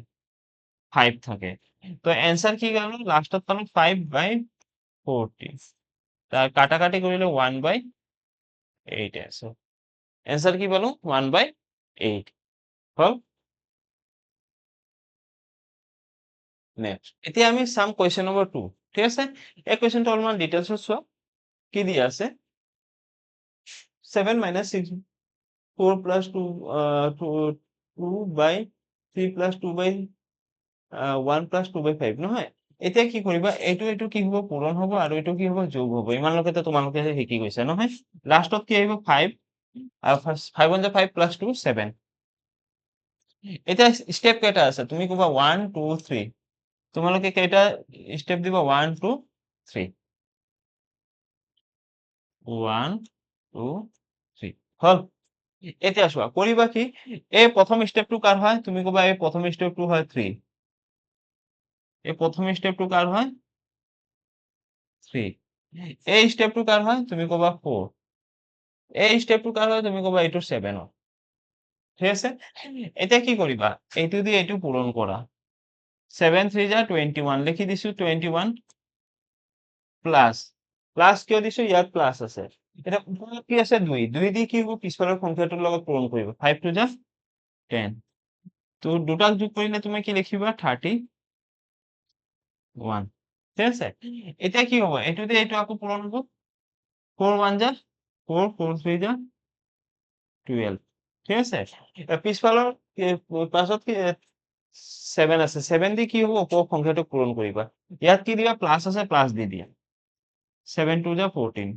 5 থাকে। তো এনসাৰ কি গেল? লাস্টত পালো 5/40 তাৰ কাটাকাটি কৰিলে 1/8 আছে। এনসাৰ কি পালো? 1/8 হল। নেক্সট এতিয়া আমি চাম কুৱেশ্যন নম্বৰ 2 ঠিক আছে। এই কুৱেশ্যনটো অলপমান ডিটেইলছত চোৱা কি দিয়া আছে 7 minus 6 4 plus 2 2 by 3 plus 2 by 1 plus 2 by 5 নহয় এতিয়া কি কৰিবা এইটো কি হ'ব পূৰণ হ'ব আৰু এইটো কি হ'ব যোগ হ'ব ইমানলৈকে তোমালোকে শিকি গৈছা নহয় লাষ্টত কি আহিব 5 আৰু 5 1 5 plus 2 7 এতিয়া স্টেপ কেইটা আছে তুমি ক'বা 1 2 3 তোমালোকে কেইটা স্টেপ দিবা 1 2 3 1 2 3 হল এতিয়া চোৱা কৰিবা কি এই প্ৰথম স্টেপটো কাৰ হয় তুমি ক'বা এই প্ৰথম স্টেপটো হয় 3 এই প্ৰথম স্টেপটো কাৰ হয় 3 এই স্টেপটো কাৰ হয় তুমি ক'বা 4 এই স্টেপটো কাৰ হয় তুমি ক'বা এইটো 7 ঠিক আছে এতিয়া কি কৰিবা এইটো দি এইটো পূৰণ কৰা 7 3 যা 21 লিখি দিছো 21 প্লাস প্লাস কিয় দিছো ইয়াত প্লাস আছে এটা উপৰত কি আছে 2 2 দি কি হ'ব পিছফালৰ সংখ্যাটোৰ লগত পূৰণ কৰিব 5 2 যা 10 তো দুটাক যোগ কৰিলে তুমি কি লিখিবা 31 ঠিক আছে এতিয়া কি হ'ব এইটো দি এইটো আকৌ পূৰণ হ'ব 4 1 যা 4 4 3 যা 12 ঠিক আছে পিছফালৰ পাছত কি 7 আছে 7 দি কি হ'ব ওপৰৰ সংখ্যাটো পূৰণ কৰিবা ইয়াত কি দিবা প্লাস আছে প্লাস দি দিয়া 7 2 যা 14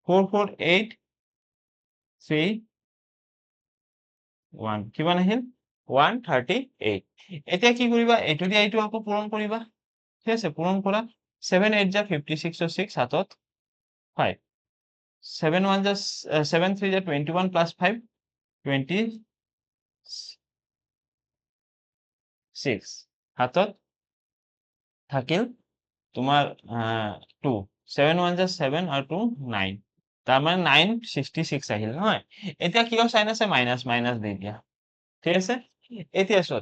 4 4 8 3 1 কিমান আহিল 138 এতিয়া কি কৰিবা এইটো দি এইটো আকৌ পূৰণ কৰিবা ঠিক আছে পূৰণ কৰা 7 8 যা 56 ৰ 6 হাতত 5 7 1 যা 7 3 যা 21 প্লাস 5 26 হাতত থাকিল তোমাৰ 2 7 1 যা 7 আৰু 2 9 তাৰ মানে 966 আহিল নহয় এতিয়া কিয় সাইন আছে মাইনাস মাইনাস দি দিয়া ঠিক আছে এতিয়া চোৱা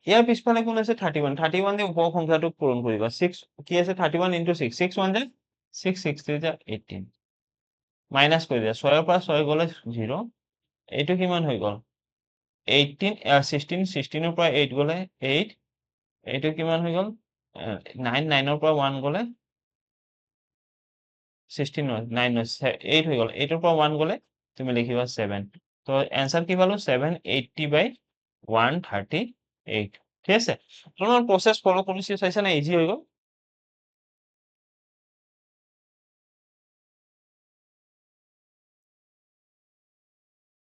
ইয়াৰ পিছফালে কোন আছে 31 31 দি ওপৰৰ সংখ্যাটো পূৰণ কৰিবা 6 কি আছে 31 into 6 6 1 যা 6 6 3 যা 18 মাইনাস কৰি দিয়া 6 ৰ পৰা 6 গলে 0 এইটো কিমান হৈ গল 18 16 16 ৰ পৰা 8 গলে 8 এইটো কিমান হৈ গল 9 9 ৰ পৰা 1 গলে 16 নহয় 9 নহয় 8 হৈ গল 8 ৰ পৰা 1 গলে তুমি লিখিবা 7 তো এনসাৰ কি পালো 780/138 ঠিক আছে তোমাৰ প্ৰসেস ফলো কৰিছি চাইছা না ইজি হৈ গল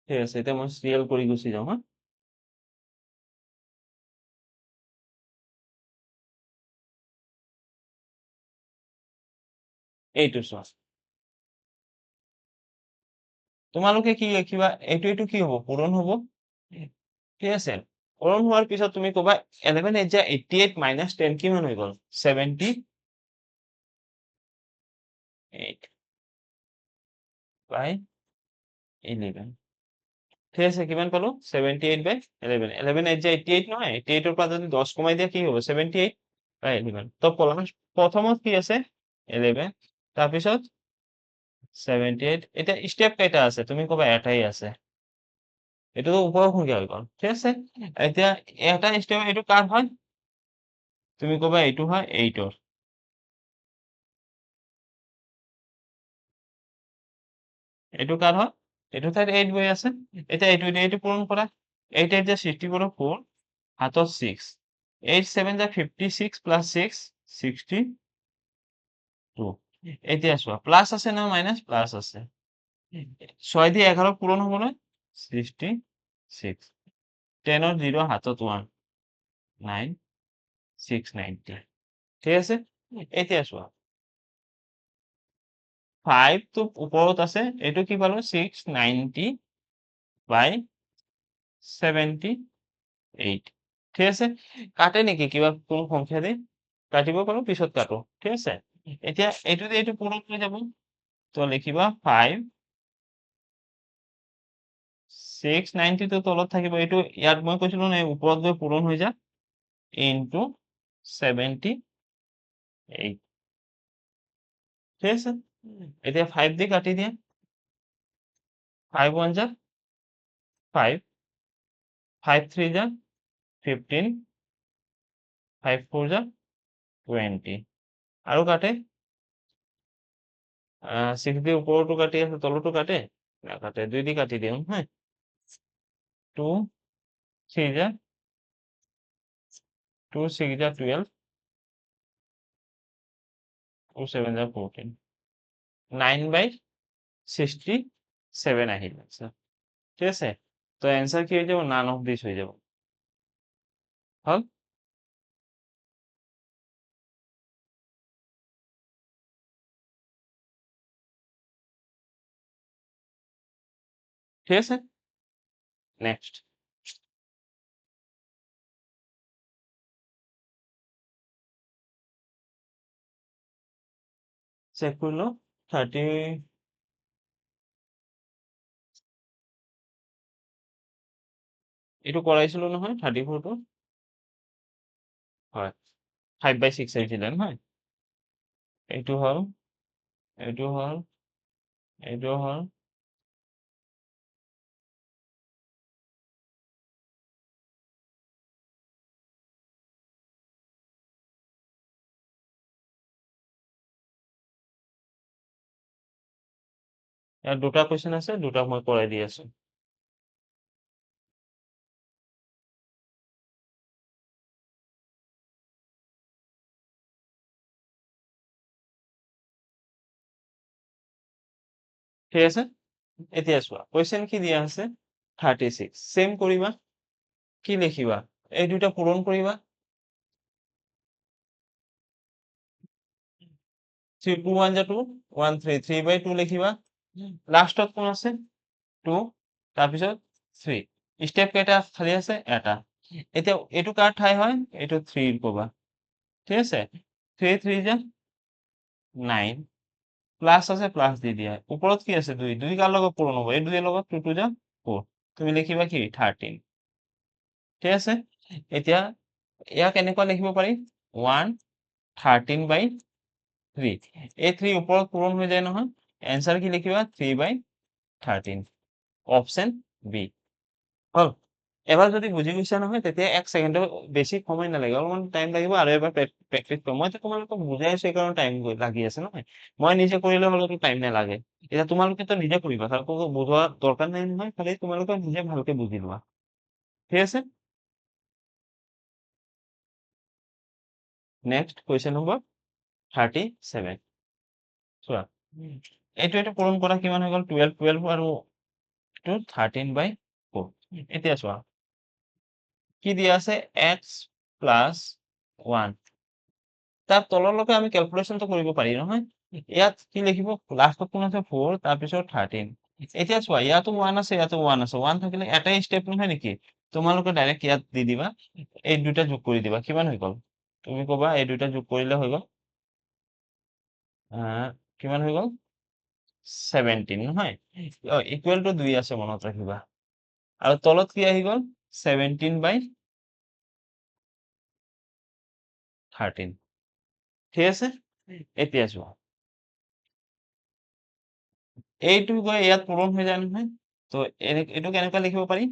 ঠিক আছে এটা মই সিৰিয়াল কৰি গুছি যাও হা এইটো চোৱা তোমালোকে কি লিখিবা এইটো কি হ'ব পূৰণ হ'ব ঠিক আছে পূৰণ হোৱাৰ পিছত তুমি ক'বা 11 8 যা 88 minus 10 কিমান হৈ গল 78 by 11 ঠিক আছে কিমান পালো 78/11 11 8 যা 88 নহয় 88 ৰ পৰা যদি 10 কমাই দিয়া কি হ'ব 78/11 তো প্ৰথমত কি আছে 11 তাৰপিছত 78 এটা স্টেপ কেইটা আছে তুমি ক'বা এটাই আছে এইটো ওপৰৰ সংখ্যা হৈ গল ঠিক আছে এতিয়া এটা স্টেপ এইটো কাৰ হয় তুমি ক'বা এইটো হয় 8 ৰ এইটো কাৰ হয় এইটো ঠাইত 8 গৈ আছে এতিয়া এইটো পূৰণ কৰা 8 8 যা 64 ৰ 4 হাতত 6 8 7 যা 56 প্লাস 6 62 এতিয়া চোৱা প্লাস আছে না মাইনাস প্লাস আছে 6 দিয়ে 11 পূৰণ হ'ব না 66 10 ৰ 0 হাতত 1 9 690 ঠিক আছে এতিয়া চোৱা 5 তো ওপৰত আছে এইটো কি পালো 690/78 ঠিক আছে কাটে নেকি কিবা কোন সংখ্যা দি কাটিব পাৰো পিছত কাটো ঠিক আছে এতিয়া এইটো দিয়ে এইটো পূৰণ হৈ যাব তো লিখিবা 5 690 তো তলত থাকিব এইটো ইয়াত মই কৈছিলো না ওপৰত গৈ পূৰণ হৈ যা ইনটু 78 ঠিক আছে এতিয়া 5 দি কাটি দিয়া 5 1 যা 5 5 3 যা 15 5 4 যা 20 আৰু কাটে 6 দি ওপৰতো কাটি আছে তলতো কাটে নাকাটে 2 দি কাটি দিওঁ হ্যাঁ 2 3 যা 2 6 যা 12 2 7 যা 14 9/67 আহিল আচ্ছা ঠিক আছে তো অ্যান্সার কি হয়ে যাব নান অফ দিস হয়ে যাব হল ঠিক আছে নেক্সট চেক করলো 30 এইটো কৰাইছিলো নহয় 34 টো হয় 5/6 আহিছিলে নহয় এইটো হল এইটো হল এইটো হল ইয়াত দুটা কোৱেশ্চন আছে দুটা মই কৰাই দি আছো ঠিক আছে এতিয়া চোৱা কোৱেশ্চন কি দিয়া আছে 36 সেম কৰিবা কি লিখিবা এই দুটা পূৰণ কৰিবা 3 2 1 যা 2 1 3 3/2 লিখিবা লাষ্টত কোন আছে 2 তাৰপিছত 3 স্টেপ কেইটা খালি আছে এটা এতিয়া এইটো কাৰ ঠাই হয় এইটো 3 কবা ঠিক আছে 3 3 যা 9 প্লাস আছে প্লাস দি দিয়া ওপৰত কি আছে 2 2 কাৰ লগত পূৰণ হ'ব এই 2 এর লগত 2 2 যা 4 তুমি লিখিবা কি 13 ঠিক আছে এতিয়া ইয়াক এনেকুৱা লিখিব পাৰি 1 13/3 এই 3 ওপৰত পূৰণ হৈ যায় নহয় অ্যান্সাৰ কি লিখিবা 3/13 অপশন বি হল এবাৰ যদি বুজি গৈছা নহয় তেতিয়া 1 সেকেন্ডৰ বেছি সময় নালাগে অলপমান টাইম লাগিব আৰু এবাৰ প্ৰেক্টিস কৰিম মই তো তোমালোকক বুজাই আছো কাৰণ টাইম লাগি আছে নহয় মই নিজে কৰিলে হলেতো টাইম নালাগে এতিয়া তোমালোকে তো নিজে কৰিবা কাকো বুজোৱা দৰকাৰ নাই নহয় খালি তোমালোকে নিজে ভালকে বুজি লোৱা ঠিক আছে নেক্সট কোৱেশ্চন নম্বৰ 37 চোৱা এইটো এটা পূৰণ কৰা কিমান হৈ গ'ল 12 12 আৰু এইটো 13/4 এতিয়া চোৱা কি দিয়া আছে x প্লাস 1 তাৰ তললৈকে আমি ক্যালকুলেশনটো কৰিব পাৰি নহয় ইয়াত কি লিখিব লাষ্টত কোন আছে 4 তাৰপিছত 13 এতিয়া চোৱা ইয়াতো 1 আছে ইয়াতো 1 আছে 1 থাকিলে এটাই স্টেপ নহয় নেকি তোমালোকে ডাইৰেক্ট ইয়াত দি দিবা এই দুটা যোগ কৰি দিবা কিমান হৈ গ'ল তুমি কবা এই দুটা যোগ কৰিলে হৈ গ'ল কিমান হৈ গ'ল 17 নহয় ইকুৱেল টু 2 আছে মনত ৰাখিবা আৰু তলত কি আহি গ'ল 17/13 ঠিক আছে এতিয়া চোৱা এইটো গৈ ইয়াত পূৰণ হৈ যায় নহয় তো এইটো কেনেকৈ লিখিব পাৰি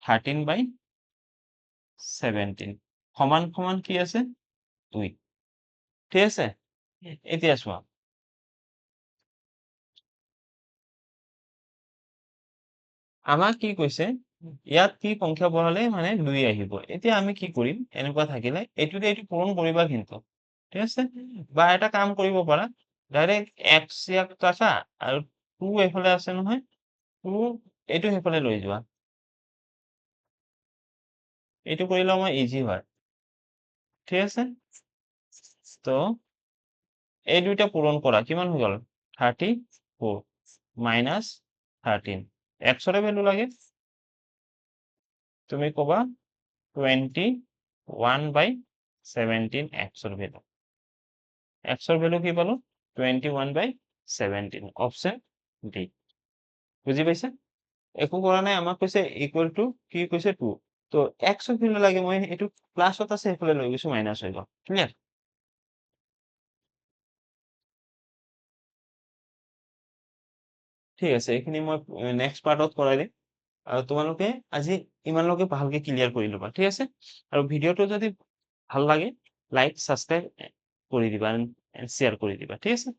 13/17 সমান সমান কি আছে 2 ঠিক আছে এতিয়া চোৱা আমাক কি কৈছে ইয়াত কি সংখ্যা বহালে মানে 2 আহিব এতিয়া আমি কি কৰিম এনেকুৱা থাকিলে এইটোতে এইটো পূৰণ কৰিবা কিন্তু ঠিক আছে বা এটা কাম কৰিব পাৰা ডাইৰেক্ট x ইয়াক ৰাখা আৰু 2 এইফালে আছে নহয় 2 এইটো সেইফালে লৈ যোৱা এইটো কৰিলে আমাৰ ইজি হয় ঠিক আছে তো এই দুইটা পূরণ করা কিমান হৈ গ'ল 34 মাইনাস 13 একশরে ভ্যালু লাগে তুমি কবা 21/17 একশর ভ্যালু এক্সৰ ভেলু কি পালো 21/17 অপশ্যন ডি বুজি পাইছে একো কৰা নাই আমাক কৈছে ইকুৱেল টু কি কৈছে 2 তো এক্সৰ ভেলু লাগে মই এইটো প্লাছত আছে সেইফালে লৈ গৈছো মাইনাছ হৈ গ'ল ক্লিয়াৰ ঠিক আছে এইখিনি মই নেক্সট পাৰ্টত কৰাই দিম আৰু তোমালোকে আজি ইমানলৈকে ভালকে ক্লিয়াৰ কৰি ল'বা ঠিক আছে আৰু ভিডিঅ'টো যদি ভাল লাগে লাইক ছাবস্ক্ৰাইব কৰি দিবা শ্বেয়াৰ কৰি দিবা ঠিক আছে